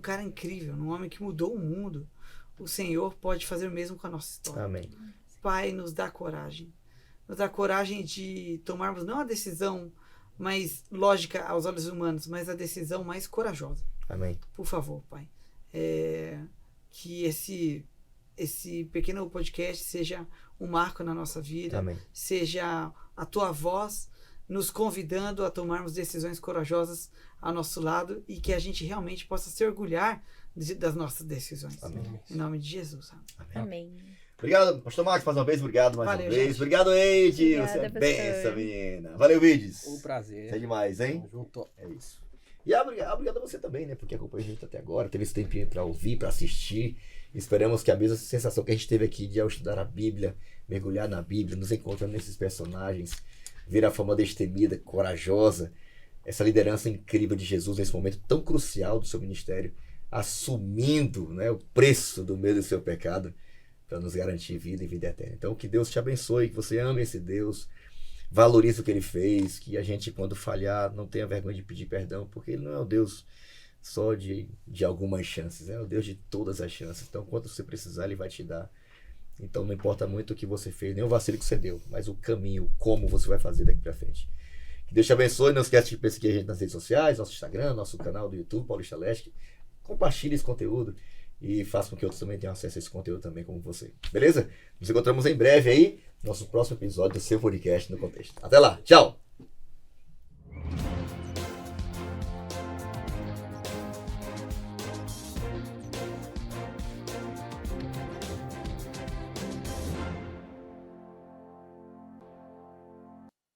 cara incrível, num homem que mudou o mundo, o Senhor pode fazer o mesmo com a nossa história. Amém. Pai, nos dá coragem de tomarmos não a decisão mais lógica aos olhos humanos, mas a decisão mais corajosa. Amém. Por favor, Pai, que esse pequeno podcast seja um marco na nossa vida, Amém. seja a tua voz nos convidando a tomarmos decisões corajosas ao nosso lado e que a gente realmente possa se orgulhar das nossas decisões. Amém. Em nome de Jesus. Amém. Obrigado, pastor Max, mais uma vez. Obrigado mais Valeu, uma vez. gente. Obrigado, Eide. Obrigada, Você é pastor. benção, menina. Valeu, Vides. Um prazer. Isso é demais, hein? Tamo junto. É isso. E obrigado a você também, né? Porque acompanhou a gente até agora, teve esse tempinho pra ouvir, pra assistir. Esperamos que a mesma sensação que a gente teve aqui de ao estudar a Bíblia, mergulhar na Bíblia, nos encontrando nesses personagens, ver a forma destemida, corajosa, essa liderança incrível de Jesus nesse momento tão crucial do seu ministério, assumindo, né, o preço do medo do seu pecado para nos garantir vida e vida eterna. Então, que Deus te abençoe, que você ame esse Deus, valorize o que Ele fez, que a gente, quando falhar, não tenha vergonha de pedir perdão, porque Ele não é o Deus só de algumas chances, é o Deus de todas as chances. Então, quando você precisar, Ele vai te dar. Então, não importa muito o que você fez, nem o vacilo que você deu, mas o caminho, como você vai fazer daqui para frente. Que Deus te abençoe. Não esquece de perseguir a gente nas redes sociais, nosso Instagram, nosso canal do YouTube, Paulista Leste. Compartilhe esse conteúdo e faça com que outros também tenham acesso a esse conteúdo também como você. Beleza? Nos encontramos em breve aí, no nosso próximo episódio do seu podcast No Contexto. Até lá. Tchau!